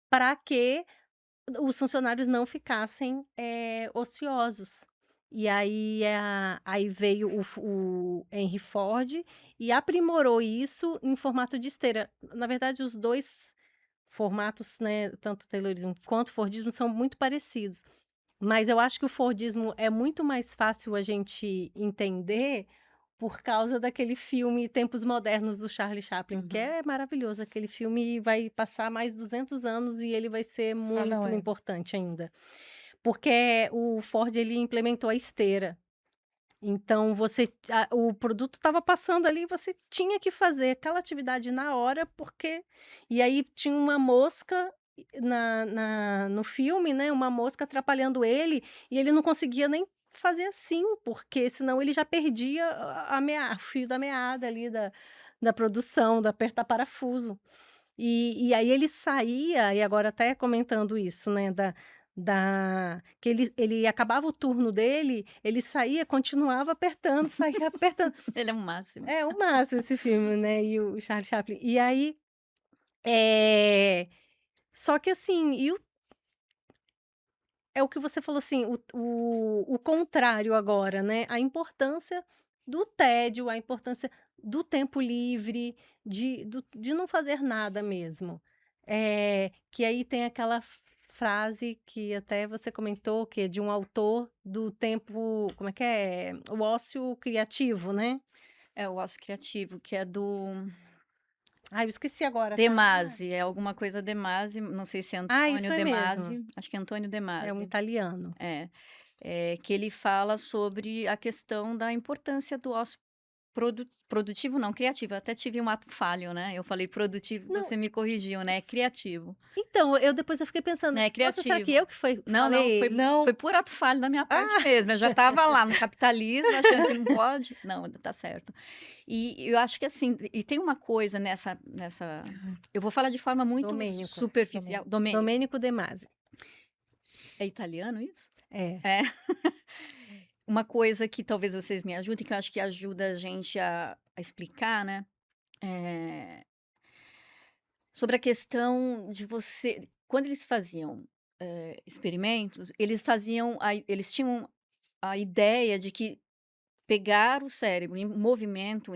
para que os funcionários não ficassem, ociosos. E aí veio o Henry Ford e aprimorou isso em formato de esteira. Na verdade, os 2 formatos, né, tanto o Taylorismo quanto o Fordismo são muito parecidos, mas eu acho que o Fordismo é muito mais fácil a gente entender por causa daquele filme Tempos Modernos do Charlie Chaplin, que Uhum. é maravilhoso. Aquele filme vai passar mais 200 anos e ele vai ser Ah, não muito é. importante ainda. Porque o Ford, ele implementou a esteira. Então o produto estava passando ali, você tinha que fazer aquela atividade na hora, porque e aí tinha uma mosca no filme, né, uma mosca atrapalhando ele, e ele não conseguia nem fazer assim, porque senão ele já perdia o fio da meada ali da produção, do apertar parafuso. E aí ele saía, e agora até comentando isso, né, que ele acabava o turno dele, ele saía, continuava apertando, saía apertando. Ele é o máximo. É o máximo esse filme, né, e o Charlie Chaplin. E aí, eh, só que assim, é o que você falou, assim, o contrário agora, né, a importância do tédio, a importância do tempo livre, de não fazer nada mesmo. Que aí tem aquela frase que até você comentou, que é de um autor do tempo, como é que é? O ócio criativo, né. É o ócio criativo, que é do Ai, eu esqueci agora, De tá. Masi, é alguma coisa De Masi, não sei se é Isso Antônio é De mesmo, Masi, acho que é Antônio De é um Masi. italiano. É, que ele fala sobre a questão da importância do ócio produtivo não, criativo. Eu até tive um ato falho, né, eu falei produtivo, Não, você me corrigiu, né, é criativo, então, depois eu fiquei pensando: né, é "Nossa, será que criativo. eu que Não, não, falei?" Não. foi por ato falho da minha parte Ah! mesmo, eu já estava lá no capitalismo, achando que não pode. Não, tá certo. E eu acho que assim, e tem uma coisa nessa eu vou falar de forma muito Domênico, superficial. Domênico, Domênico De Masi. é italiano isso? É. É. Uma coisa que talvez vocês me ajudem, que eu acho que ajuda a gente a explicar, né, eh, sobre a questão de você quando eles faziam, experimentos, eles tinham a ideia de que pegar o cérebro em movimento,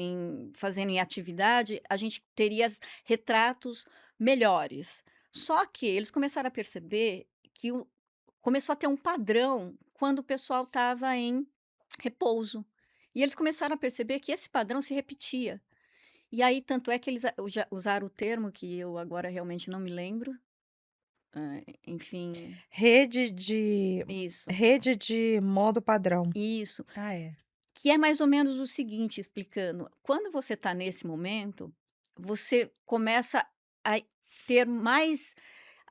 fazendo em atividade, a gente teria retratos melhores. Só que eles começaram a perceber que começou a ter um padrão quando o pessoal estava em repouso. E eles começaram a perceber que esse padrão se repetia. E aí, tanto é que eles usaram o termo que eu agora realmente não me lembro. Enfim, Rede de isso, rede de modo padrão. isso. Ah, é. Que é mais ou menos o seguinte, explicando: quando você está nesse momento, você começa a ter mais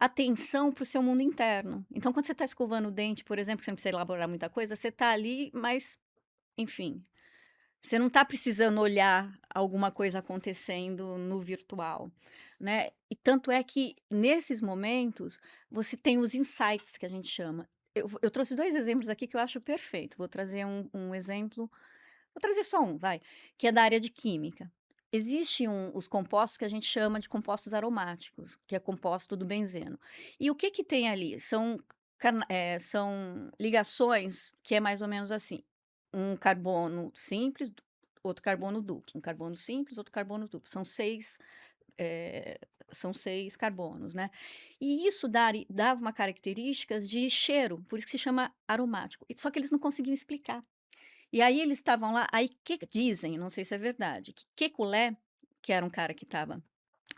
atenção para o seu mundo interno. Então, quando você está escovando o dente, por exemplo, que você não precisa elaborar muita coisa, você está ali, mas, enfim, você não está precisando olhar alguma coisa acontecendo no virtual, né? E tanto é que, nesses momentos, você tem os insights, que a gente chama. Eu trouxe 2 exemplos aqui que eu acho perfeito. Vou trazer um exemplo. Vou trazer só um, vai, que é da área de química. Os compostos que a gente chama de compostos aromáticos, que é composto do benzeno. E o que que tem ali? São ligações que é mais ou menos assim, um carbono simples, outro carbono duplo, um carbono simples, outro carbono duplo. Eh, são 6 carbonos, né. E isso dava uma características de cheiro, por isso que se chama aromático. Só que eles não conseguiam explicar. E aí eles estavam lá, aí que dizem, não sei se é verdade, que Kekulé, que era um cara que estava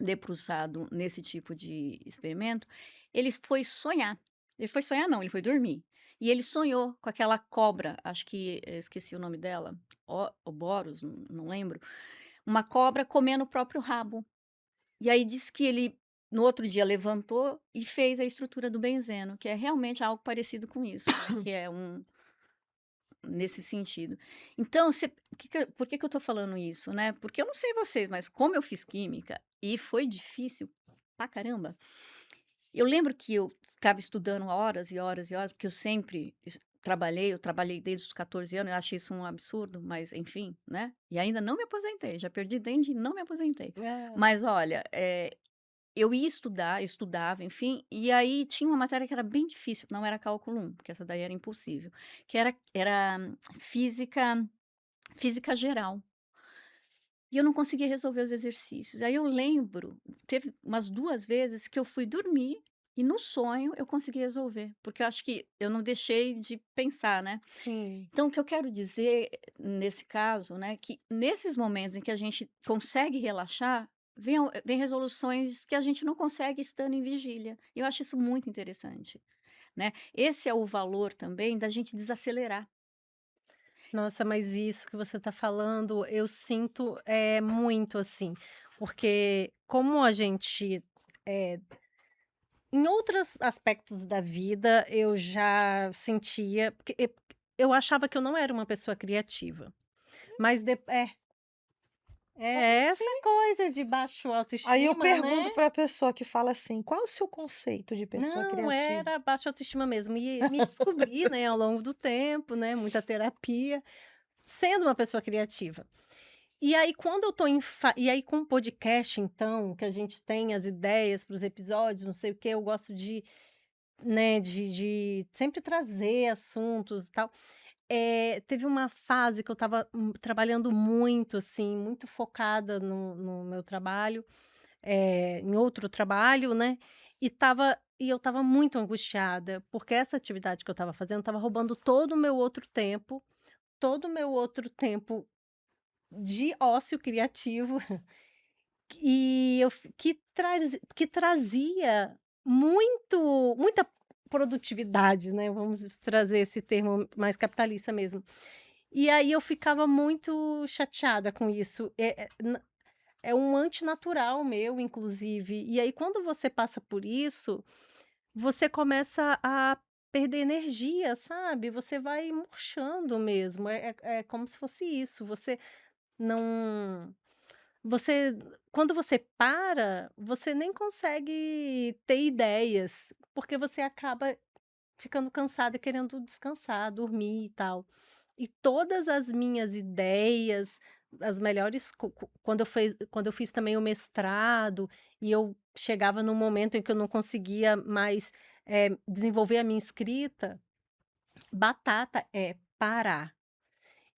debruçado nesse tipo de experimento, ele foi sonhar. Ele foi sonhar não, ele foi dormir. E ele sonhou com aquela cobra, acho que eu esqueci o nome dela, Oboros, não lembro, uma cobra comendo o próprio rabo. E aí diz que ele, no outro dia, levantou e fez a estrutura do benzeno, que é realmente algo parecido com isso, né, que é nesse sentido. Então, por que que eu tô falando isso, né? Porque eu não sei vocês, mas como eu fiz química e foi difícil pra caramba, eu lembro que eu ficava estudando horas e horas e horas, porque eu trabalhei desde os 14 anos, eu achei isso um absurdo, mas enfim, né? E ainda não me aposentei, já perdi dente e não me aposentei. É. Mas olha, eu ia estudar, eu estudava, enfim, e aí tinha uma matéria que era bem difícil, não era cálculo 1, porque essa daí era impossível, que era física geral. E eu não conseguia resolver os exercícios. Aí eu lembro, teve umas 2 vezes que eu fui dormir e no sonho eu consegui resolver, porque eu acho que eu não deixei de pensar, né. Sim. Então o que eu quero dizer, nesse caso, né, que nesses momentos em que a gente consegue relaxar, vem resoluções que a gente não consegue estando em vigília. E eu acho isso muito interessante, né. Esse é o valor também da gente desacelerar. Nossa, mas isso que você está falando, eu sinto, muito, assim, porque como a gente, eh, em outros aspectos da vida, eu já sentia porque eu achava que eu não era uma pessoa criativa, mas Como essa assim? coisa de baixo Aí eu autoestima, pergunto né. para a pessoa que fala assim: "Qual é o seu conceito de pessoa Não, criativa?" era baixa autoestima mesmo. E me descobri, né, ao longo do tempo, né, muita terapia, sendo uma pessoa criativa. E aí quando eu tô e aí com o podcast então, que a gente tem as ideias para os episódios, não sei o quê, eu gosto de, né, de sempre trazer assuntos e tal. Teve uma fase que eu estava, trabalhando muito, assim, muito focada no meu trabalho, em outro trabalho, né, e eu estava muito angustiada, porque essa atividade que eu estava fazendo estava roubando todo o meu outro tempo de ócio criativo, e eu f que trazia muita produtividade, né, vamos trazer esse termo mais capitalista mesmo. E aí eu ficava muito chateada com isso. É um antinatural meu, inclusive. E aí quando você passa por isso, você começa a perder energia, sabe, você vai murchando mesmo, é como se fosse isso, não você quando você para, você nem consegue ter ideias, porque você acaba ficando cansada e querendo descansar, dormir e tal. E todas as minhas ideias, as melhores quando eu fiz também o mestrado, e eu chegava num momento em que eu não conseguia mais, desenvolver a minha escrita, batata é parar.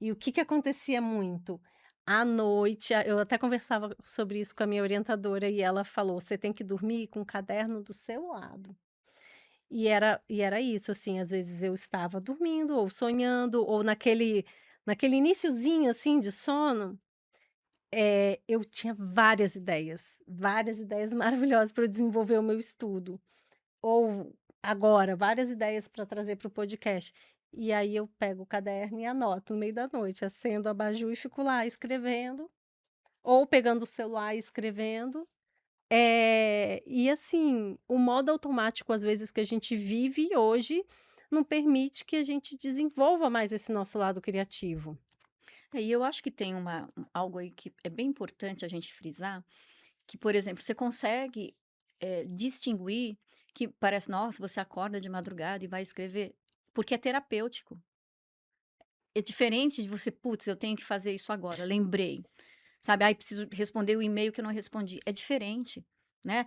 E o que que acontecia muito? À noite, eu até conversava sobre isso com a minha orientadora e ela falou: "Você tem que dormir com o caderno do seu lado". E era isso, assim, às vezes eu estava dormindo ou sonhando ou naquele iniciozinho, assim, de sono, eu tinha várias ideias maravilhosas para eu desenvolver o meu estudo. Ou agora, várias ideias para trazer para o podcast. E aí eu pego o caderno e anoto no meio da noite, acendo a abajur e fico lá escrevendo, ou pegando o celular e escrevendo. E assim, o modo automático, às vezes, que a gente vive hoje, não permite que a gente desenvolva mais esse nosso lado criativo. E eu acho que tem algo aí que é bem importante a gente frisar, que, por exemplo, você consegue, distinguir que parece: "Nossa, você acorda de madrugada e vai escrever", porque é terapêutico. É diferente de você: "Putz, eu tenho que fazer isso agora, lembrei". sabe? Ai, preciso responder o e-mail que eu não respondi. É diferente, né?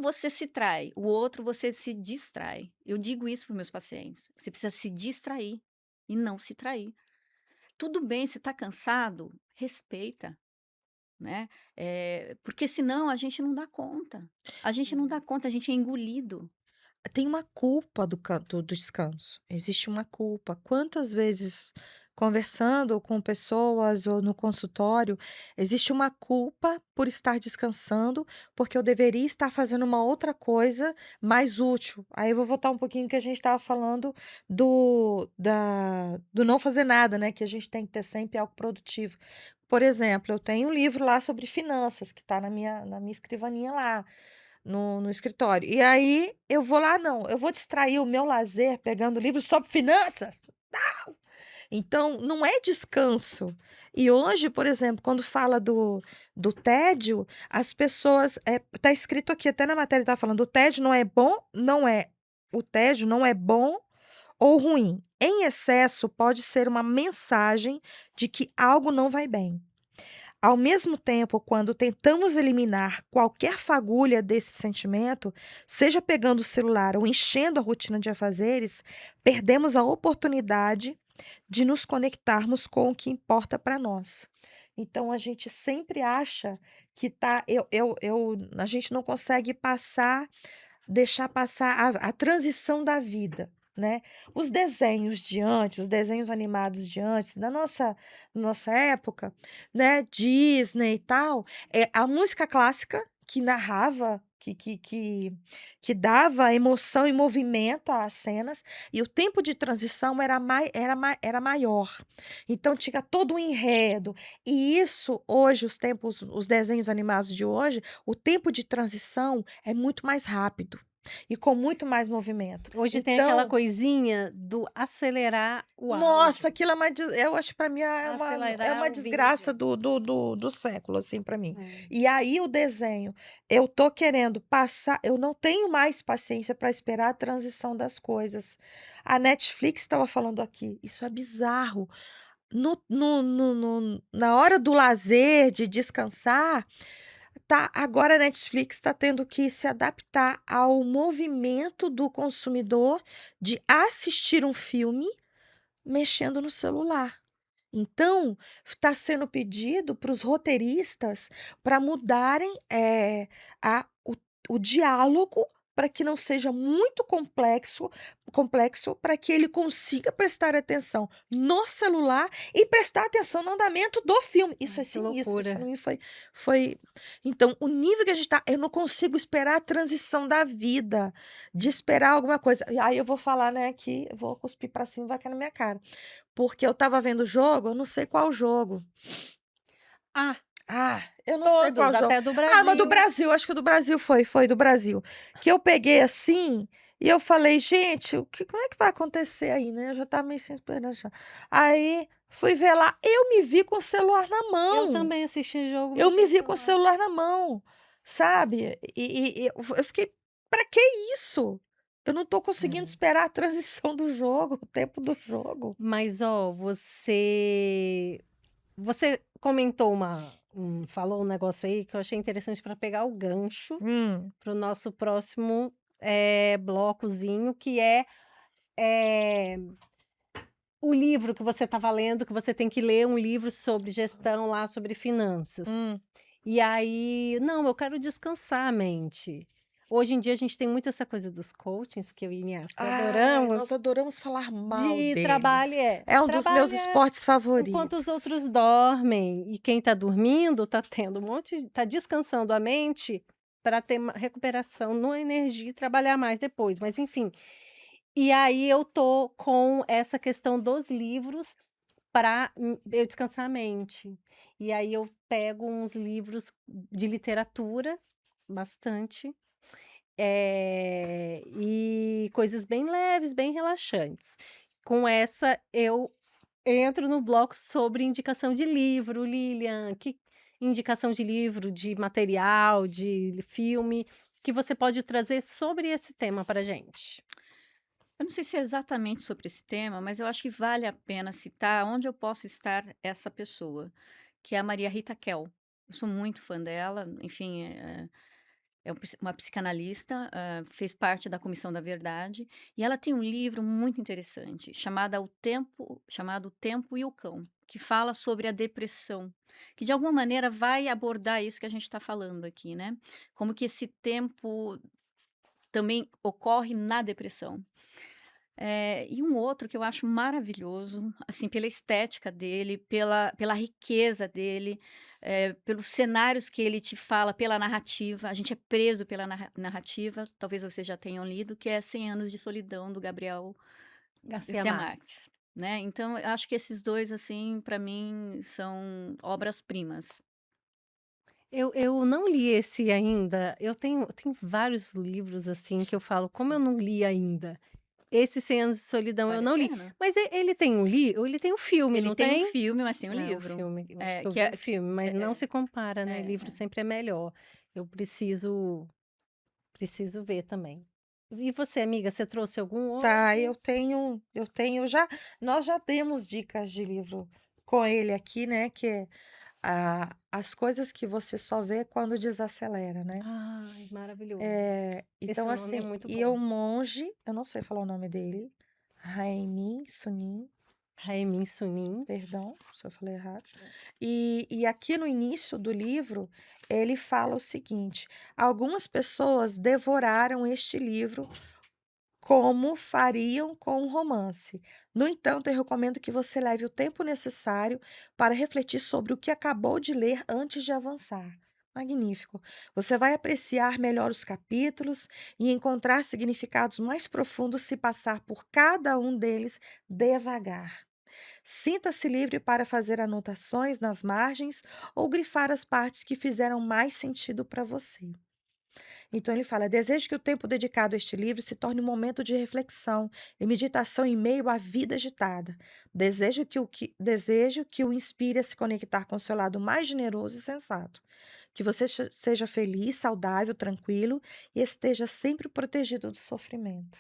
Você se trai, o outro você se distrai. Eu digo isso para meus pacientes. Você precisa se distrair e não se trair. Tudo bem, se está cansado, respeita, né? Porque senão a gente não dá conta. A gente não dá conta, a gente é engolido. Tem uma culpa do descanso. Existe uma culpa. Quantas vezes, conversando com pessoas ou no consultório, existe uma culpa por estar descansando, porque eu deveria estar fazendo uma outra coisa mais útil. Aí eu vou voltar um pouquinho que a gente estava falando do não fazer nada, né? Que a gente tem que ter sempre algo produtivo. Por exemplo, eu tenho um livro lá sobre finanças, que está na minha escrivaninha lá no escritório. E aí eu vou lá, não, eu vou distrair o meu lazer pegando livros sobre finanças. Então, não é descanso. E hoje, por exemplo, quando fala do tédio, as pessoas. Tá escrito aqui, até na matéria tá falando, o tédio não é bom, não é. O tédio não é bom ou ruim. Em excesso, pode ser uma mensagem de que algo não vai bem. Ao mesmo tempo, quando tentamos eliminar qualquer fagulha desse sentimento, seja pegando o celular ou enchendo a rotina de afazeres, perdemos a oportunidade de nos conectarmos com o que importa para nós. Então a gente sempre acha que tá, a gente não consegue deixar passar a transição da vida, né? Os desenhos de antes, os desenhos animados de antes, da nossa época, né? Disney e tal, a música clássica que narrava, que dava emoção e movimento às cenas, e o tempo de transição era maior. Então tinha todo um enredo. E isso, hoje, os desenhos animados de hoje, o tempo de transição é muito mais rápido e com muito mais movimento. Hoje tem aquela Então, coisinha do acelerar o nossa, áudio, aquilo eu acho para mim é acelerar uma o desgraça vídeo. do século, assim, para mim. É. E aí o desenho, eu tô querendo passar, eu não tenho mais paciência para esperar a transição das coisas. A Netflix estava falando aqui, isso é bizarro. Na hora do lazer, de descansar, agora a Netflix está tendo que se adaptar ao movimento do consumidor de assistir um filme mexendo no celular. Então, está sendo pedido para os roteiristas para mudarem o diálogo para que não seja muito complexo para que ele consiga prestar atenção no celular e prestar atenção no andamento do filme. Isso Ai, é que sinistro. Isso loucura. para mim foi. Então, o nível que a gente está, eu não consigo esperar a transição da vida, de esperar alguma coisa. E aí eu vou falar, né, que eu vou cuspir para cima e vai cair na minha cara. Porque eu estava vendo o jogo, eu não sei qual jogo. Ah, Eu não sei todos, qual jogo. até do Mas do Brasil. Brasil, acho que do Brasil foi do Brasil. Que eu peguei assim e eu falei, gente, como é que vai acontecer aí, né? Eu já estava meio sem esperança. Aí fui ver lá, eu me vi com o celular na Eu mão. também assisti jogo Eu me mexendo no vi com o celular. celular na mão, sabe? E eu fiquei, pra que isso? Eu não tô conseguindo É. esperar a transição do jogo, o tempo do jogo. Mas, ó, você comentou falou um negócio aí que eu achei interessante para pegar o gancho Hum, para o nosso próximo blocozinho, que é o livro que você estava lendo, que você tem que ler um livro sobre gestão lá, sobre finanças. hum. E aí, não, eu quero descansar a mente. Hoje em dia a gente tem muito essa coisa dos coachings, que eu e Inês Ai, nós adoramos, adoramos falar mal de deles. É um dos meus trabalha esportes enquanto os favoritos. outros dormem. E quem tá dormindo tá tendo tá descansando a mente para ter uma recuperação na energia e trabalhar mais depois. Mas enfim. E aí eu tô com essa questão dos livros para eu descansar a mente. E aí eu pego uns livros de literatura, bastante, e coisas bem leves, bem relaxantes. Com essa, eu entro no bloco sobre indicação de livro, Lilian. Que indicação de livro, de material, de filme, que você pode trazer sobre esse tema para gente? Eu não sei se é exatamente sobre esse tema, mas eu acho que vale a pena citar onde eu posso estar essa pessoa, que é a Maria Rita Kell. Eu sou muito fã dela, enfim, uma psicanalista, fez parte da Comissão da Verdade, e ela tem um livro muito interessante chamado O Tempo e o Cão, que fala sobre a depressão, que de alguma maneira vai abordar isso que a gente está falando aqui, né? Como que esse tempo também ocorre na depressão. E um outro que eu acho maravilhoso, assim, pela estética dele, pela riqueza dele, pelos cenários que ele te fala, pela narrativa. A gente é preso pela narrativa, talvez vocês já tenham lido, que é 100 Anos de Solidão, do Gabriel Garcia Garcia Marques. Marques, né? Então, eu acho que esses dois, assim, para mim, são obras-primas. Eu não li esse ainda. Eu tenho vários livros assim que eu falo, como eu não li ainda? Esse 100 Anos de Solidão eu Vale a não li. pena. Mas ele tem ele tem um filme, Ele não tem um tem? filme, mas tem um É, o livro. filme, eu acho É, que eu que vi é, o filme, mas não se compara, né? é, Livro sempre é melhor. Eu preciso ver também. E você, amiga, você trouxe algum Tá, hoje? nós já demos dicas de livro com ele aqui, né? Que é as coisas que você só vê quando desacelera, né? Ai, maravilhoso. Esse Então, nome é assim, muito e o bom. monge, eu não sei falar o nome dele, Raemin Sunim, Raemin Sunim. perdão se eu falei errado. E aqui no início do livro, ele fala o seguinte: algumas pessoas devoraram este livro como fariam com um romance. No entanto, eu recomendo que você leve o tempo necessário para refletir sobre o que acabou de ler antes de avançar. Magnífico. Você vai apreciar melhor os capítulos e encontrar significados mais profundos se passar por cada um deles devagar. Sinta-se livre para fazer anotações nas margens ou grifar as partes que fizeram mais sentido para você. Então ele fala: desejo que o tempo dedicado a este livro se torne um momento de reflexão e meditação em meio à vida agitada. Desejo que o inspire a se conectar com seu lado mais generoso e sensato. Que você seja feliz, saudável, tranquilo e esteja sempre protegido do sofrimento.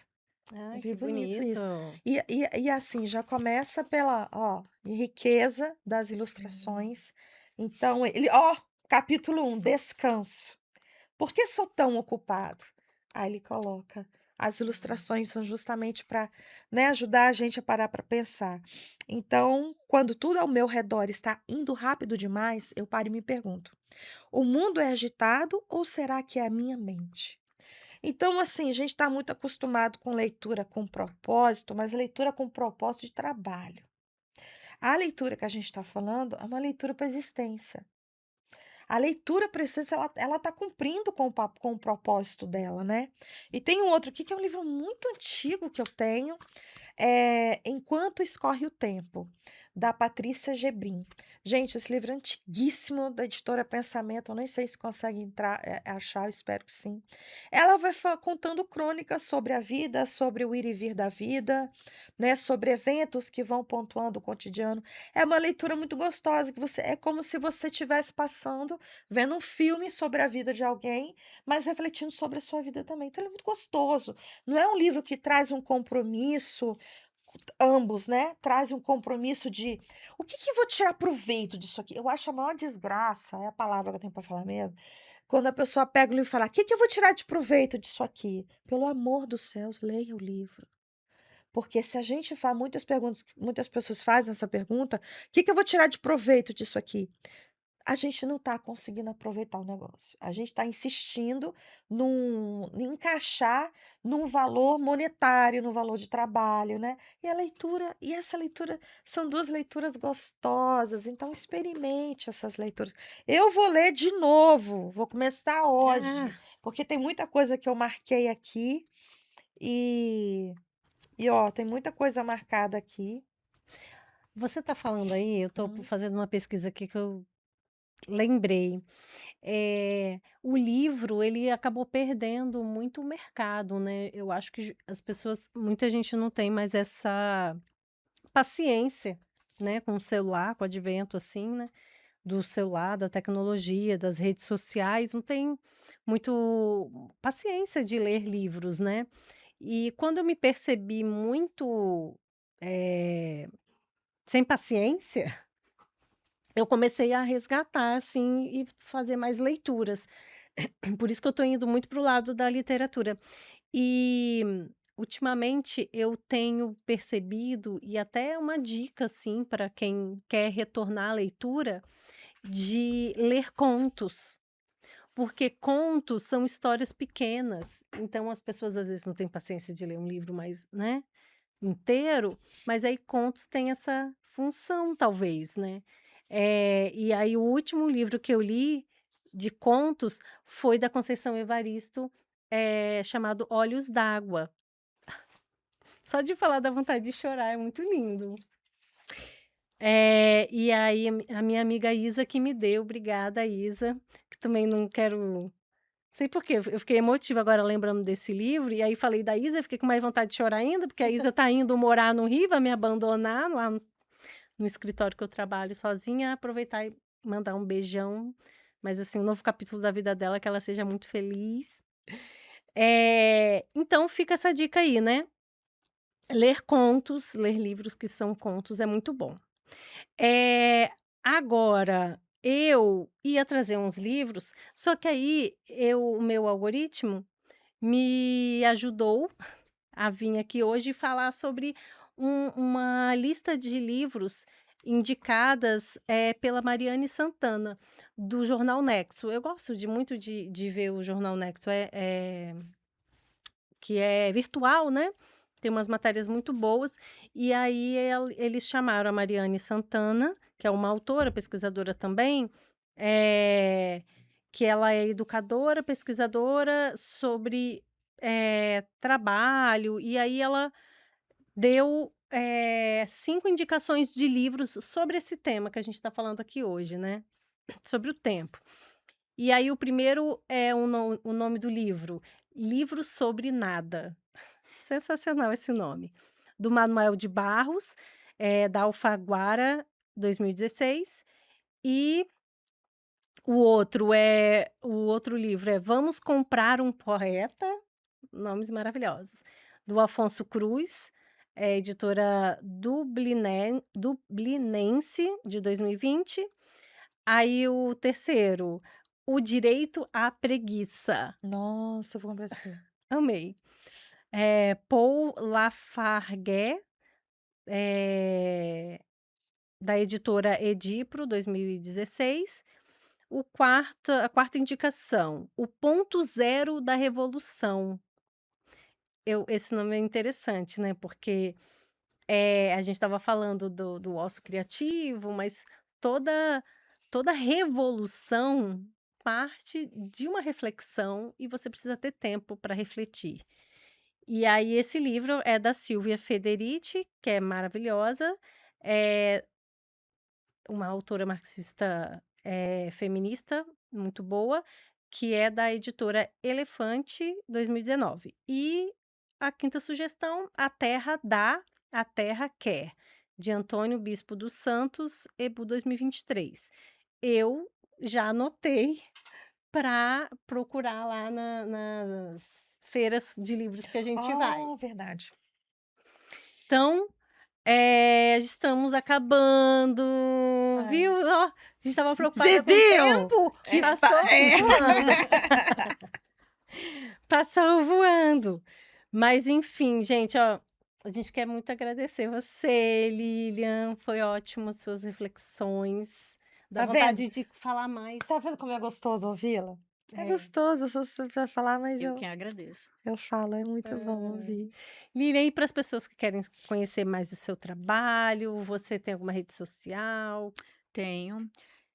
Ai, Achei que bonito bonito. isso. E assim, já começa pela, riqueza das Uhum. ilustrações. Então, capítulo 1, descanso. Por que sou tão ocupado? Aí ele coloca. As ilustrações são justamente para, né, ajudar a gente a parar para pensar. Então, quando tudo ao meu redor está indo rápido demais, eu paro e me pergunto: o mundo é agitado ou será que é a minha mente? Então, assim, a gente está muito acostumado com leitura com propósito, mas leitura com propósito de trabalho. A leitura que a gente está falando é uma leitura para a existência. A leitura precisa, ela está cumprindo com o propósito dela, né? E tem um outro aqui que é um livro muito antigo que eu tenho, Enquanto Escorre o Tempo, da Patrícia Gebrim. Gente, esse livro é antiguíssimo, da editora Pensamento, eu nem sei se consegue achar, eu espero que sim. Ela vai contando crônicas sobre a vida, sobre o ir e vir da vida, né, sobre eventos que vão pontuando o cotidiano. É uma leitura muito gostosa, que é como se você estivesse passando, vendo um filme sobre a vida de alguém, mas refletindo sobre a sua vida também. Então, ele é muito gostoso. Não é um livro que traz um compromisso, ambos, né? Traz um compromisso de o que que eu vou tirar proveito disso aqui? Eu acho a maior desgraça, é a palavra que eu tenho para falar mesmo, quando a pessoa pega o livro e fala: o que que eu vou tirar de proveito disso aqui? Pelo amor dos céus, leia o livro. Porque se a gente faz muitas perguntas, muitas pessoas fazem essa pergunta: o que que eu vou tirar de proveito disso aqui? A gente não está conseguindo aproveitar o negócio. A gente está insistindo em encaixar num valor monetário, no valor de trabalho, né? E essa leitura são duas leituras gostosas, então experimente essas leituras. Eu vou ler de novo, vou começar hoje, Ah, porque tem muita coisa que eu marquei aqui e, tem muita coisa marcada aqui. você está falando aí, eu estou Hum. fazendo uma pesquisa aqui que eu lembrei. O livro, ele acabou perdendo muito o mercado, né? Eu acho que as pessoas, muita gente não tem mais essa paciência, né, com o celular, com o advento assim, né, do celular, da tecnologia, das redes sociais, não tem muito paciência de ler livros, né? E quando eu me percebi muito sem paciência, eu comecei a resgatar, assim, e fazer mais leituras. Por isso que eu tô indo muito pro lado da literatura. E, ultimamente, eu tenho percebido, e até uma dica, assim, para quem quer retornar à leitura, de ler contos. Porque contos são histórias pequenas, então as pessoas às vezes não têm paciência de ler um livro mais, né, inteiro, mas aí contos têm essa função talvez, né. E aí o último livro que eu li de contos foi da Conceição Evaristo, chamado Olhos d'Água. Só de falar dá vontade de chorar, é muito lindo. E aí a minha amiga Isa que me deu, obrigada Isa, que também não quero sei por quê, eu fiquei emotiva agora lembrando desse livro, e aí falei da Isa, fiquei com mais vontade de chorar ainda, porque a Isa tá indo morar no Rio, vai me abandonar lá no escritório que eu trabalho sozinha, aproveitar e mandar um beijão, mas assim, um novo capítulo da vida dela, que ela seja muito feliz. Então fica essa dica aí, né? Ler contos, ler livros que são contos é muito bom. Agora, eu ia trazer uns livros, só que aí o meu algoritmo me ajudou a vir aqui hoje e falar sobre uma lista de livros indicadas pela Mariane Santana, do Jornal Nexo. Eu gosto muito de ver o Jornal Nexo, que é virtual, né? Tem umas matérias muito boas. E aí eles chamaram a Mariane Santana, que é uma autora, pesquisadora também, que ela é educadora, pesquisadora sobre trabalho. E aí ela deu 5 indicações de livros sobre esse tema que a gente está falando aqui hoje, né? Sobre o tempo. E aí o primeiro é o nome do livro, Livros sobre Nada. Sensacional esse nome. Do Manuel de Barros, da Alfaguara, 2016. E o outro livro é Vamos Comprar um Poeta, nomes maravilhosos, do Afonso Cruz, editora dublinense, de 2020. Aí o terceiro, O Direito à Preguiça. Nossa, eu vou comprar esse livro. Amei. Paul Lafargue, da editora Edipro, 2016. A quarta indicação, O Ponto Zero da Revolução. Esse nome é interessante, né? Porque a gente estava falando do ócio criativo, mas toda revolução parte de uma reflexão e você precisa ter tempo para refletir. E aí esse livro é da Silvia Federici, que é maravilhosa, é uma autora marxista feminista muito boa, que é da editora Elefante, 2019. E a quinta sugestão, A Terra Dá, a Terra Quer, de Antônio Bispo dos Santos, EBU 2023. Eu já anotei para procurar lá nas feiras de livros que a gente vai. Oh, verdade. Então, estamos acabando, Ai. viu? Ó, a gente estava preocupada Você com o viu? tempo, Que passou voando. Passou voando. Mas enfim, gente, ó, a gente quer muito agradecer você, Lilian, foi ótimo as suas reflexões. Dá Tá vontade de falar mais. Tá vendo como é gostoso ouvi-la? É É. gostoso, eu sou super pra falar, mas Eu que agradeço. eu falo, é muito bom ouvir. Lilian, e para as pessoas que querem conhecer mais o seu trabalho, você tem alguma rede social? Tenho.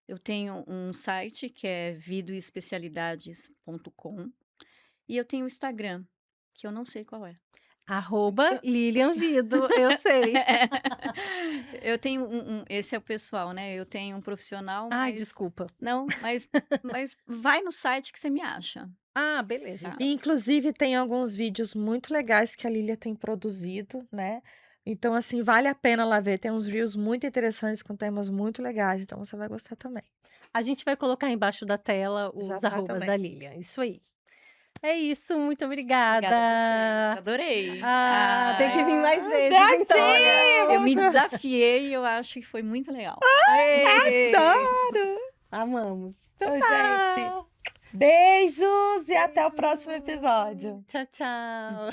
Eu tenho um site que é vidoespecialidades.com e eu tenho o Instagram, que eu não sei qual é. @Lilian Vido, eu sei. Eu tenho esse é o pessoal, né? Eu tenho um profissional, Ai, mas desculpa. não, mas vai no site que você me acha. Ah, beleza. Tá. Então. E, inclusive, tem alguns vídeos muito legais que a Lilia tem produzido, né? Então, assim, vale a pena lá ver. Tem uns reels muito interessantes com temas muito legais, então você vai gostar também. A gente vai colocar embaixo da tela Já os tá arrobas também. da Lilian, isso aí. É isso, muito Obrigada a obrigada. vocês. Adorei. Tem que vir mais vezes, dá então. sim! Olha, eu me vamos- desafiei e eu acho que foi muito legal. Aê! Adoro! Amamos. Então Ô, tá. gente, beijos e até o próximo episódio. Tchau, tchau.